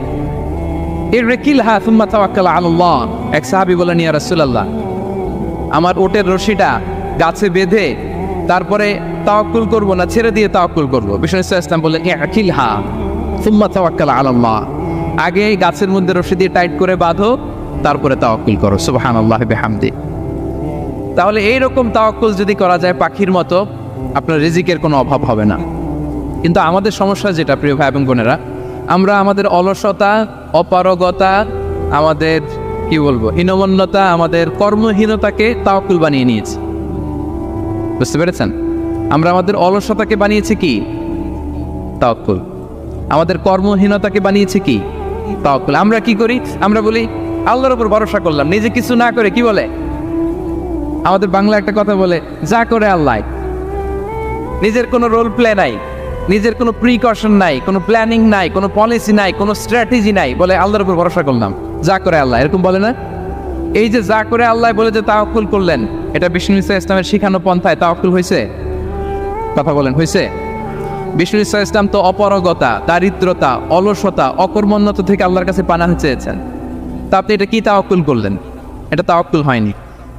ইরকিলহা সুম্মা তাওয়াক্কাল আলাল্লাহ। এক সাহাবী বলেন, ইয়া রাসূলুল্লাহ, আমার ওটের রশিটা গাছে বেঁধে তারপরে তাওয়াক্কুল করব না ছেড়ে দিয়ে তাওয়াক্কুল করব? বিষ্ণু ইসলাম বললেন, ইরকিলহা সুম্মা তাওয়াক্কাল আলাল্লাহ। আগে গাছের মধ্যে রশি দিয়ে টাইট করে বাঁধো, তারপরে তাওয়াক্কুল করো। সুবহানাল্লাহ বিহামদি। তাহলে এইরকম তাওয়াক্কুল যদি করা যায় পাখির মতো, আপনার রিজিকের কোনো অভাব হবে না। কিন্তু আমাদের সমস্যা যেটা, প্রিয় ভাই এবং বোনেরা, আমরা আমাদের অলসতা, অপারগতা, আমাদের কি বলবো, হীনমন্যতা আমাদের কর্মহীনতাকে তাওয়াক্কুল বানিয়ে নিয়েছে। বুঝতে পেরেছেন? আমরা আমাদের অলসতাকে বানিয়েছি কি? তাওয়াক্কুল। আমাদের কর্মহীনতাকে বানিয়েছে কি? তাওয়াক্কুল। আমরা কি করি? আমরা বলি আল্লাহর উপর ভরসা করলাম, নিজে কিছু না করে। কি বলে আমাদের বাংলা একটা কথা বলে, যা করে আল্লাহ। নিজের কোনো রোল প্লে নাই, নিজের কোনো প্রিকশন নাই, কোনো প্ল্যানিং নাই, কোনো পলিসি নাই, কোনো স্ট্র্যাটেজি নাই, বলে আল্লাহর উপর ভরসা করলাম, যা করে আল্লাহ। এরকম বলে না? এই যে যা করে আল্লাহ বলে যে তাওয়াক্কুল করলেন, এটা বিষ্ণু ইসা ইসলামের শিখানো পন্থায় তাওয়াক্কুল হয়েছে? কথা বলেন, হয়েছে? বিষ্ণু ইসা ইসলাম তো অপারগতা, দারিদ্রতা, অলসতা, অকর্মণ্যতা থেকে আল্লাহর কাছে পানাহ চেয়েছেন। তা আপনি এটা কি তাওয়াক্কুল করলেন? এটা তাওয়াক্কুল হয়নি।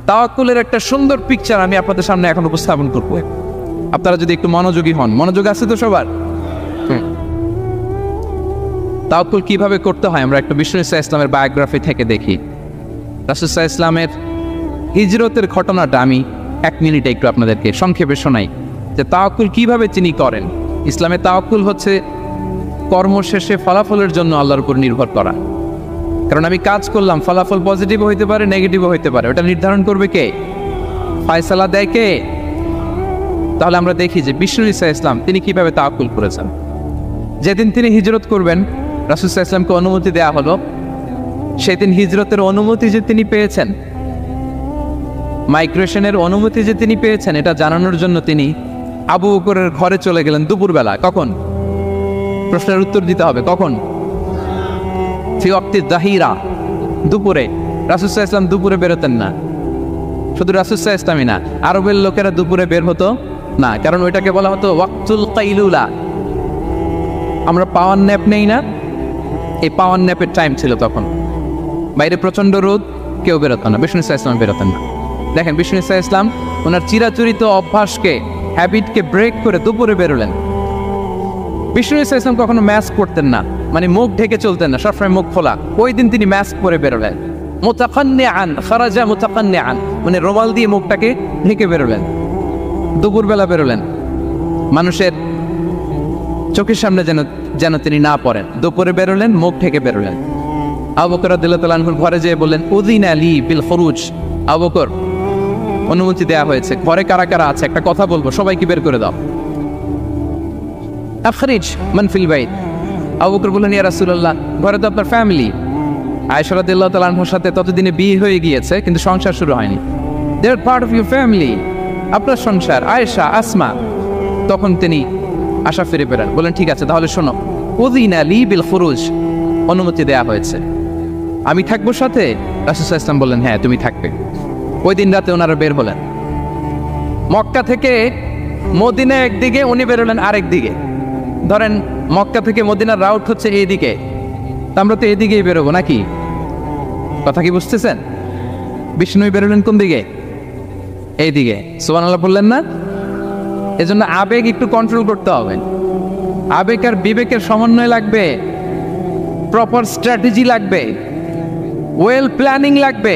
তাওয়াক্কুলের একটা সুন্দর পিকচার আমি আপনাদের সামনে এখন উপস্থাপন করব। আপনারা যদি একটু মনোযোগী হন। মনোযোগ আছে তো সবার? তাওয়াক্কুল কিভাবে করতে হয় আমরা একটু বিষ্ণু ইসা ইসলামের বায়োগ্রাফি থেকে দেখি। রাসূল সাল্লাল্লাহু আলাইহি ইসলামের হিজরতের ঘটনাটা আমি 1 মিনিটে একটু আপনাদেরকে সংক্ষেপে শোনাই, যে তাওয়াক্কুল কিভাবে তিনি করেন। ইসলামে তাওয়াক্কুল হচ্ছে কর্মশেষে ফলাফলের জন্য আল্লাহর উপর নির্ভর করা। কারণ আমি কাজ করলাম, ফলাফল পজিটিভ হইতে পারে, নেগেটিভও হইতে পারে, ওটা নির্ধারণ করবে কে? ফায়সালা দেয় কে? তাহলে আমরা দেখি যে বিষ্ণু ইসা ইসলাম তিনি কিভাবে তাওয়াক্কুল করেছেন। যেদিন তিনি হিজরত করবেন, রাসূল সাল্লাল্লাহু আলাইহি ওয়াসাল্লামকে অনুমতি দেয়া হলো, সেদিন হিজরতের অনুমতি যে তিনি পেয়েছেন, মাইগ্রেশনের অনুমতি যে তিনি পেয়েছেন, এটা জানানোর জন্য তিনি আবু বকরের ঘরে চলে গেলেন দুপুরবেলা। কখন? প্রশ্নের উত্তর দিতে হবে। কখন? ফি ওয়াক্তি যাহিরা, দুপুরে। রাসূল সাল্লাল্লাহু আলাইহি ওয়াসাল্লাম দুপুরে বেরোতেন না। শুধু রাসূল সাল্লাল্লাহু আলাইহি ওয়াসাল্লামই না, আরবের লোকেরা দুপুরে বের হতো না, কারণ ওইটাকে বলা হতো ওয়াক্তুল কাইলুলা। আমরা পাওয়ার ন্যাপ নেই না, এই পাওয়ার ন্যাপের টাইম ছিল তখন। বাইরে প্রচন্ড রোদ, কেউ বেরোতো না, বিষ্ণু ইসা ইসলাম বেরোতেন না। দেখেন বিষ্ণু ইসা ইসলাম ওনার চিরাচরিত অভ্যাসকে, হ্যাবিটকে ব্রেক করে দুপুরে বেরোলেন। বিষ্ণু ইসা ইসলাম কখনো ম্যাস্ক পরতেন না, মানে মুখ ঢেকে চলতেন না, সবসময় মুখ খোলা। ওই দিন তিনি ম্যাস্ক পরে বেরোলেন। মুতাকান্নিআন, খারাজা মুতাকান্নিআন, মানে রুমাল দিয়ে মুখটাকে ঢেকে বেরোলেন। দুপুরবেলা বেরোলেন, মানুষের চোখের সামনে যেন তিনি না পড়েন। দুপুরে বেরোলেন, মুখ ঢেকে বেরোলেন। আবু বকর রাদিয়াল্লাহু তাআলা আনহুর ঘরে যেয়ে বললেন, উযিনা লি বিল খুরুজ। আবু বকর, অনুমতি দেয়া হয়েছে, ঘরে কারা কারা আছে একটা কথা বলবো, সবাইকে বের করে দাও। আখরিজ মান ফিল বাইত। আবু বকর বললেন, ইয়া রাসূলুল্লাহ, ঘরে তো আপনার ফ্যামিলি। আয়েশা রাদিয়াল্লাহু তাআলা আনহার সাথে ততদিনে বিয়ে হয়ে গিয়েছে, কিন্তু সংসার শুরু হয়নি। দে আর পার্ট অফ ইউর ফ্যামিলি, আপনার সংসার। আয়েশা, আসমা। তখন তিনি আশা ফিরে পেলেন, বলেন ঠিক আছে তাহলে শোনো, উযিনা লি বিল খুরুজ, অনুমতি দেয়া হয়েছে, আমি থাকবো সাথে? রাসূল সাল্লাল্লাহু আলাইহি ওয়াসাল্লাম বললেন, হ্যাঁ তুমি থাকবে। ওই দিন রাতে ওনারা বের হলেন। মক্কা থেকে মদিনা একদিকে, উনি বেরোলেন আরেক দিকে। ধরেন মক্কা থেকে মদিনার রাউট হচ্ছে এইদিকে, আমরা তো এদিকেই বেরোবো নাকি? কথা কি বুঝতেছেন? বিষ্ণু বেরোলেন কোন দিকে? এইদিকে। সুবহানাল্লাহ বললেন না? এজন্য আবেগ একটু কন্ট্রোল করতে হবে। আবেগ আর বিবেকের সমন্বয় লাগবে, প্রপার স্ট্র্যাটেজি লাগবে, ওয়েল প্ল্যানিং লাগবে,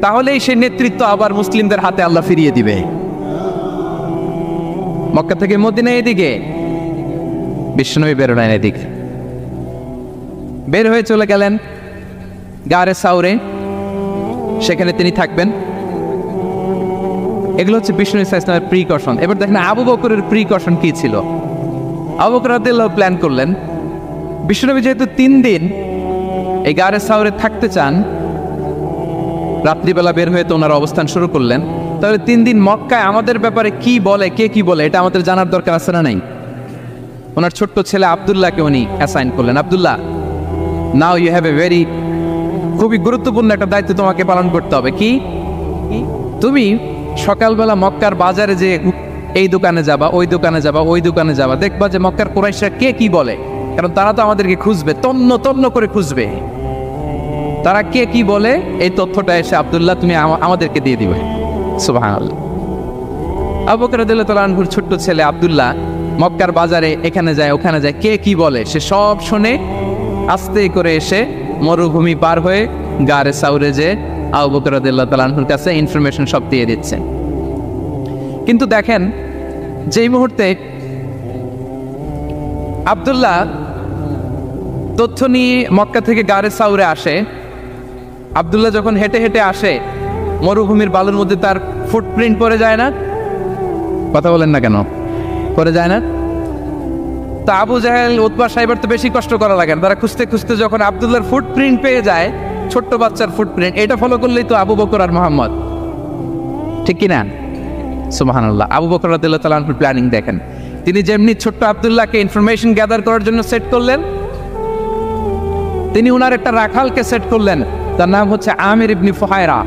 তাহলেই সেই নেতৃত্ব আবার মুসলিমদের হাতে আল্লাহ ফিরিয়ে দিবে। মক্কা থেকে মদিনা এদিকে, বিষ্ণু বেরোলেন এদিকে। বের হয়ে চলে গেলেন গারে সাউরে, সেখানে তিনি থাকবেন। এগুলো হচ্ছে বিষ্ণু ইসা ইসলামের প্রিকশন। এবার দেখেন আবু বকরের প্রিকশন কি ছিল। আবু বকর রাদিয়াল্লাহু প্ল্যান করলেন, বিষ্ণুনবী যেহেতু 3 দিন এই গারে সাউরে থাকতে চান, রাত্রিবেলা বের হয়ে তো ওনারা অবস্থান শুরু করলেন, তাহলে 3 দিন মক্কায় আমাদের ব্যাপারে কি বলে, কে কি বলে, এটা আমাদের জানার দরকার আছে না নাই? ওনার ছোট্ট ছেলে আব্দুল্লাহকে উনি অ্যাসাইন করলেন। আব্দুল্লাহ, now you have a very, খুবই গুরুত্বপূর্ণ একটা দায়িত্ব তোমাকে পালন করতে হবে। কি? তুমি সকালবেলা মক্কার বাজারে যে এই দোকানে যাবা, ওই দোকানে যাবা, ওই দোকানে যাবা, দেখবা যে মক্কার কুরাইশরা কে কি বলে, কারণ তারা তো আমাদেরকে খুঁজবে, তন্ন তন্ন করে খুঁজবে। তারা কে কি বলে এই তথ্যটা এসে আব্দুল্লাহ তুমি আমাদেরকে দিয়ে দিবে। সুবহানাল্লাহ। আবু বকর রাদিয়াল্লাহু তাআলা আনহুর ছোট্ট ছেলে আব্দুল্লাহ মক্কার বাজারে এখানে যায় ওখানে যায়, কে কি বলে সে সব শুনে আস্তে করে এসে মরুভূমি পার হয়ে গারে সাউরে যে আবু বকর রাদিয়াল্লাহু তাআলা আনহুর কাছে ইনফরমেশন সব দিয়ে দিচ্ছেন। কিন্তু দেখেন যেই মুহূর্তে আব্দুল্লাহ তথ্য নিয়ে মক্কা থেকে গারে সাউরে আসে, আব্দুল্লাহ যখন হেঁটে হেঁটে আসে, মরুভূমির বালুর মধ্যে তার ফুটপ্রিন্ট পড়ে যায় না? কথা বলেন না কেন? পড়ে যায় না? তা আবু জাহেল, উতবা সাহেবের তো বেশি কষ্ট করা লাগে না। তারা খুঁজতে খুঁজতে যখন আব্দুল্লাহর ফুটপ্রিন্ট পেয়ে যায়, ছোট্ট বাচ্চার ফুটপ্রিন্ট, এটা ফলো করলেই তো আবু বকর আর মোহাম্মদ, ঠিক কিনা? সুবহানাল্লাহ। আবু বকর রাদিয়াল্লাহু তাআলা আনহুর প্ল্যানিং দেখেন। তিনি যেমনি ছোট্ট আব্দুল্লাহকে ইনফরমেশন গ্যাদার করার জন্য সেট করলেন, তিনি উনার একটা রাখালকে সেট করলেন, তার নাম হচ্ছে আমির ইবনে ফুহায়রা।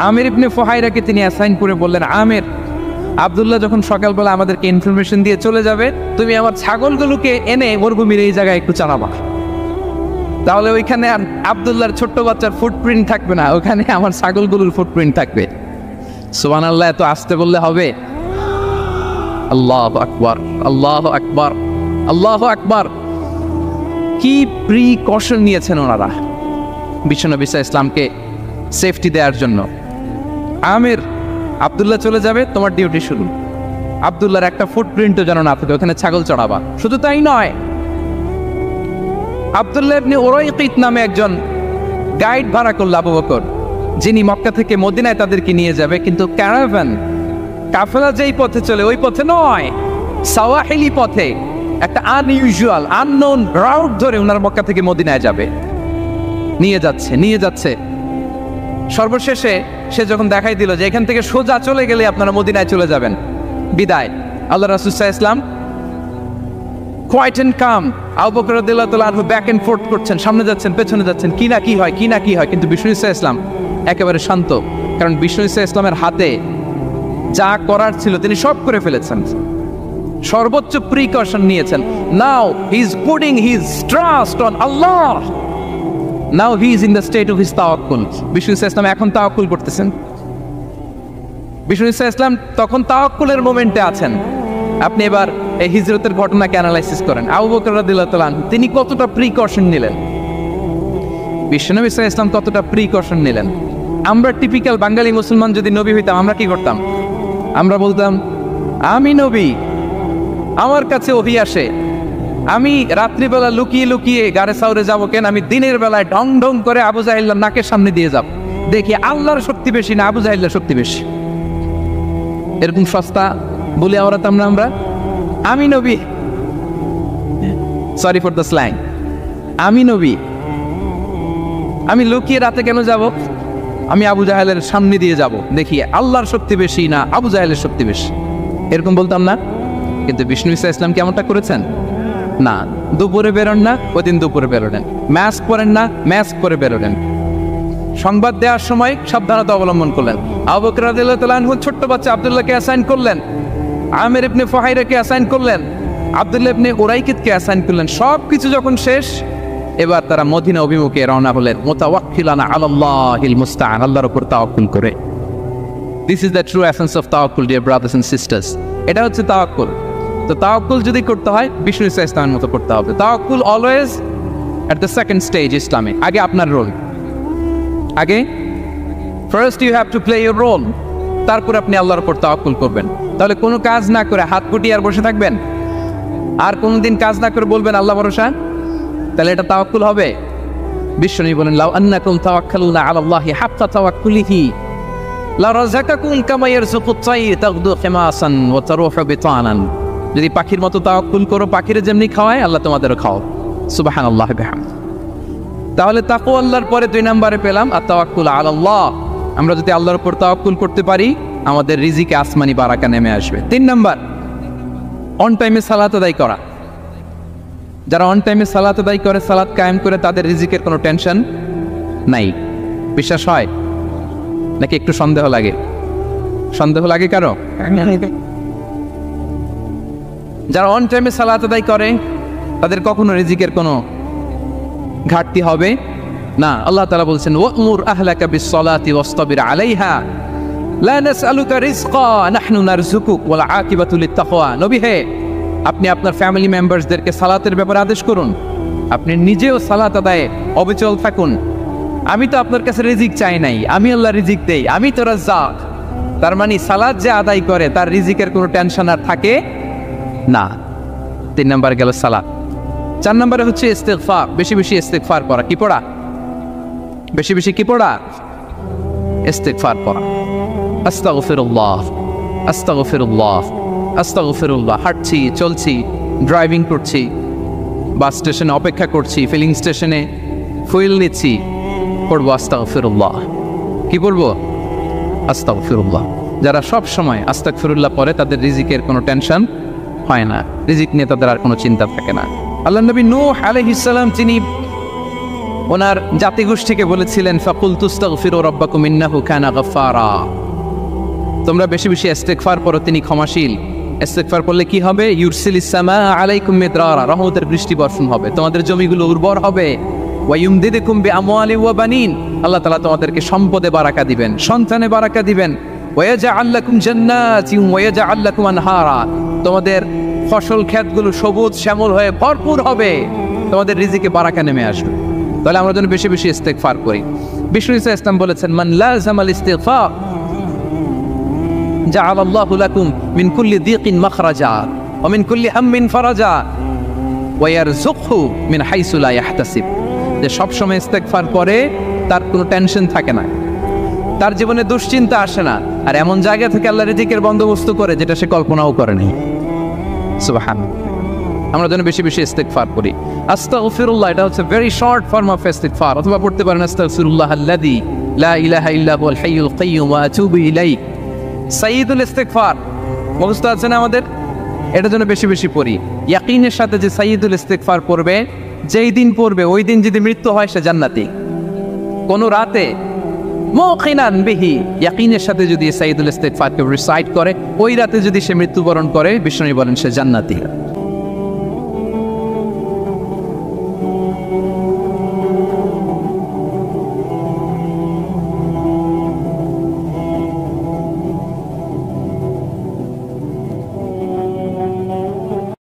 আমির ইবনে ফুহায়রাকে তিনি অ্যাসাইন করে বললেন, আমির, আব্দুল্লাহ যখন সকালবেলা আমাদেরকে ইনফরমেশন দিয়ে চলে যাবে, তুমি আমার ছাগলগুলোকে এনে মরুভূমির এই জায়গায় একটু চালাবা। তাহলে ওইখানে আর আব্দুল্লাহর ছোট্ট বাচ্চার ফুটপ্রিন্ট থাকবে না, ওখানে আমার ছাগলগুলোর ফুটপ্রিন্ট থাকবে। সুবহানাল্লাহ। এত আসতে বললে হবে? আল্লাহু আকবার, আল্লাহু আকবার, আল্লাহু আকবার। কি প্রিকশন নিয়েছেন ওনারা বিশ্বনবী সাল্লাল্লাহু আলাইহি ইসলামকে সেফটি দেওয়ার জন্য। আমির, আব্দুল্লাহ চলে যাবে, তোমার ডিউটি শুরু। আব্দুল্লাহর একটা ফুটপ্রিন্টও যেন না থাকে, ওখানে ছাগল চড়াবা। শুধু তাই নয়, আব্দুল্লাহ ইবনে উরাইকিত নামে একজন গাইড ভাড়া করল আবু বকর, যিনি মক্কা থেকে মদিনায় তাদেরকে নিয়ে যাবে। কিন্তু ক্যারাভান, কাফেলা যেই পথে চলে ওই পথে নয়, সাওয়াহিলি পথে, একটা আনইউজুয়াল আননোন রাউট ধরে ওনার মক্কা থেকে মদিনায় যাবে। নিয়ে যাচ্ছে। সর্বশেষে সে যখন দেখাই দিল যে এখান থেকে সোজা চলে গেলে আপনারা মদিনায় চলে যাবেন, বিদায়। আল্লাহ রাসূল সাল্লাল্লাহু আলাইহি ওয়াসাল্লাম কোয়াইট এন্ড কাম, আবু বকর রাদিয়াল্লাহু তাআলা আনহু ব্যাক এন্ড ফোর্থ করছেন, সামনে যাচ্ছেন, পেছনে যাচ্ছেন, কি না কি হয়। কিন্তু বিষ্ণু সাল্লাল্লাহু আলাইহি ওয়াসাল্লাম একেবারে শান্ত, কারণ বিষ্ণু সাল্লাল্লাহু আলাইহি ওয়াসাল্লামের হাতে যা করার ছিল তিনি সব করে ফেলেছেন, সর্বোচ্চ প্রিকশন নিয়েছেন। Now he is putting his trust on Allah, now he is in the state of his তাওয়াক্কুল। বিষ্ণু সাল্লাল্লাহু আলাইহি ওয়াসাল্লাম এখন তাওয়াক্কুল করতেছেন। বিষ্ণু সাল্লাল্লাহু আলাইহি ওয়াসাল্লাম তখন তাওয়াক্কুলের মোমেন্টে আছেন। আপনি এবার এই হিজরতের ঘটনাকে অ্যানালাইসিস করেন। আবু বকর রাদিয়াল্লাহু তাআলা আনহু তিনি কতটা প্রিকশন নিলেন, বিশ্বনবী সাল্লাল্লাহু আলাইহি ওয়াসাল্লাম কতটা প্রিকশন নিলেন। আমরা টিপিক্যাল বাঙালি মুসলমান যদি নবী হইতাম, আমরা কি করতাম? আমরা বলতাম, আমি নবী, আমার কাছে ওহী আসে, আমি রাত্রিবেলা লুকিয়ে লুকিয়ে গারে সাউরে যাবো কেন? আমি দিনের বেলায় ঢং ঢং করে আবু জাহেলের নাকের সামনে দিয়ে যাব, দেখি আল্লাহর শক্তি বেশি না আবু জাহেলের শক্তি বেশি। এরকম সস্তা বলে আওড়াতাম না আমরা? আমি নবী, সরি ফর দ্য স্ল্যাং, আমি নবী, আমি লুকিয়ে রাতে কেন যাব? আমি আবু জাহেলের সামনে দিয়ে যাব, দেখি আল্লাহর শক্তি বেশি না আবু জাহেলের শক্তি বেশি। এরকম বলতাম না? কিন্তু বিষ্ণু ঈসা ইসলাম কেমনটা করেছেন? না, দুপুরে বেরোন না, ওই দিন দুপুরে বেরোলেন। মাস্ক পরেন না, মাস্ক পরে বেরোলেন। সংবাদ দেওয়ার সময় সাবধানতা অবলম্বন করলেন। আবু বকর রাদিয়াল্লাহু তাআলা আনহু ছোট্ট বাচ্চা আব্দুল্লাহকে অ্যাসাইন করলেন, আমির ইবনে ফুহায়রাকে অ্যাসাইন করলেন, আব্দুল্লাহ ইবনে উরাইকিতকে অ্যাসাইন করলেন। সব কিছু যখন শেষ, এবার তারা মদিনা অভিমুখে রওনা হলেন, মুতাওয়াক্কিলানা আলাল্লাহিল মুস্তাআন, আল্লাহর উপর তাওয়াক্কুল করে। This is the true essence of তাওয়াক্কুল, ডিয়ার ব্রাদার্স এন্ড সিস্টার্স। এটা হচ্ছে তাওয়াক্কুল। তো তাওয়াক্কুল যদি করতে হয় বিষ্ণু ঈসা ইসলামের মতো করতে হবে। তাওয়াক্কুল always at the second stage ইসলামে। আগে আপনার রোল, আগে first you have to play your role, তারপর আপনি আল্লাহর উপর তাওয়াক্কুল করবেন। তাহলে কোনো কাজ না করে হাত গুটিয়ে আর বসে থাকবেন, আর কোনদিন কাজ না করে বলবেন আল্লাহ ভরসা, তাহলে এটা তাওয়াক্কুল হবে? বিশ্বনবী বলেন, লাউ আন্নাকুম তাওয়াক্কালুনা আলাল্লাহি হাক্কা তাওয়াক্কুলিহি লারাযাকাকুম কামা ইয়ারযুকুত তাইর তাগদু খিমাসান ওয়া তারুহু বিতানান। যদি পাখির মতো তাওয়াক্কুল করো, পাখিরে যেমনি খাওয়ায় আল্লাহ তোমাদেরও খাও। সুবহানাল্লাহ বিহামদ। তাহলে তাকওয়া আল্লাহর পরে 2 নম্বরে পেলাম আর তাওয়াক্কুল আলাল্লাহ। আমরা যদি আল্লাহর উপর তাওয়াক্কুল করতে পারি, আমাদের রিজিকে আসমানি বারাকা নেমে আসবে। 3 নম্বর, অন টাইমে সালাত আদায় করা। যারা অন টাইমে সালাত আদায় করে, সালাত কায়েম করে, তাদের রিজিকের কোনো টেনশন নাই। বিশ্বাস হয় নাকি একটু সন্দেহ লাগে? সন্দেহ লাগে কারো? যারা অন টাইমে সালাত আদায় করে, তাদের কখনো রিজিকের কোনো ঘাটতি হবে না। আল্লাহ তাআলা বলছেন, ওয়া'মুর আহলাকা বিস-সালাতি ওয়াসতাবির আলাইহা লা নাসআলুকা রিজকা নাহনু নারযুকুক ওয়াল আকিবাতু লিত-তাকওয়া। নবী হে, আপনি আপনার ফ্যামিলি মেম্বারসদেরকে সালাতের ব্যাপারে আদেশ করুন, আপনি নিজেও সালাত আদায়ে অবিচল থাকুন। আমি তো আপনার কাছে রিজিক চাই নাই, আমি আল্লাহ রিজিক দেই, আমি তো রাজ্জাক। তার মানে সালাত যে আদায় করে তার রিজিকের কোনো টেনশন আর থাকে না। 3 নম্বর গেল সালাত। 4 নম্বরে হচ্ছে ইস্তিগফার, বেশি বেশি ইস্তিগফার করা। কি পড়া? বেশি বেশি কি পড়া? ইস্তিগফার পড়া। আস্তাগফিরুল্লাহ, আস্তাগফিরুল্লাহ, আস্তাগফিরুল্লাহ। হাঁটছি, চলছি, ড্রাইভিং করছি, বাস স্টেশনে অপেক্ষা করছি, ফিলিং স্টেশনে ফুয়েল নিচ্ছি, পড়বো আস্তাগফিরুল্লাহ। কি পড়বো? আস্তাগফিরুল্লাহ। যারা সব সময় আস্তাগফিরুল্লাহ পড়ে তাদের রিজিকের কোনো টেনশন হয় না, রিজিক নিয়ে তাদের আর কোনো চিন্তা থাকে না। আল্লাহ নবী নূহ আলাইহিস সালাম তিনি ওনার জাতিগোষ্ঠীকে বলেছিলেন, ফাকুলতু আস্তাগফিরু রাব্বাকুম ইন্নাহু কানা গাফফারা। তোমরা বেশি বেশি ইস্তিগফার পড়ো, তিনি ক্ষমাশীল। ইস্তিগফার করলে কি হবে? ইউরসিলিস সামা আলাইকুম মিদরারা, রহমতের বৃষ্টি বর্ষণ হবে, তোমাদের জমিগুলো উর্বর হবে। ওয়া ইউমদিদুকুম বিআমওয়ালি ওয়া বানিন, আল্লাহ তাআলা তোমাদেরকে সম্পদে বারাকা দিবেন, সন্তানে বারাকা দিবেন। ওয়া ইয়াজআল লাকুম জান্নাতিন ওয়া ইয়াজআল লাকুম আনহারা, তোমাদের ফসল ক্ষেতগুলো সবুজ শ্যামল হয়ে ভরপুর হবে, তোমাদের রিজিকে বারাকা নেমে আসবে। তাহলে আমরা যেন বেশি বেশি ইস্তিগফার করি। বিষ্ণু ইসা ইসলাম বলেছেন, মান লাযামাল ইস্তিগফার জাআলাল্লাহু লাকুম মিন কুল্লি দিকিন মাখরাজা ওয়া মিন কুল্লি হাম্মিন ফারাজা ওয়া ইয়ারযুকহু মিন হাইসু লা ইয়াহতাসিব। যে সবসময় ইস্তিগফার করে তার কোনো টেনশন থাকে না, তার জীবনে দুশ্চিন্তা আসে না, আর এমন জায়গা থেকে আল্লাহ রিজিকের বন্দোবস্ত করে যেটা সে কল্পনাও করেনি। সুবহানাল্লাহ। আমরা যেন বেশি বেশি ইস্তিগফার করি। আস্তাগফিরুল্লাহ, এটা হচ্ছে ভেরি শর্ট ফর্ম অফ ইস্তিগফার। অথবা পড়তে পারেন আস্তাগফিরুল্লাহ আল্লাযী লা ইলাহা ইল্লা হুয়াল হাইয়ুল কাইয়্যুম ওয়া আতুবু ইলাইহি। সাইয়্যিদুল ইস্তিগফার মুখস্থ আছে না আমাদের? এটা যেন বেশি বেশি পড়ি। ইয়াকিনের সাথে যে সাইয়্যিদুল ইস্তিগফার পড়বে, যেই দিন পড়বে ওই দিন যদি মৃত্যু হয় সে জান্নাতি। কোন রাতে মুকিনান বিহি, ইয়াকিনের সাথে যদি সাইয়্যিদুল ইস্তিগফারকে রিসাইট করে, ওই রাতে যদি সে মৃত্যুবরণ করে, বিষ্ণু বলেন সে জান্নাতি।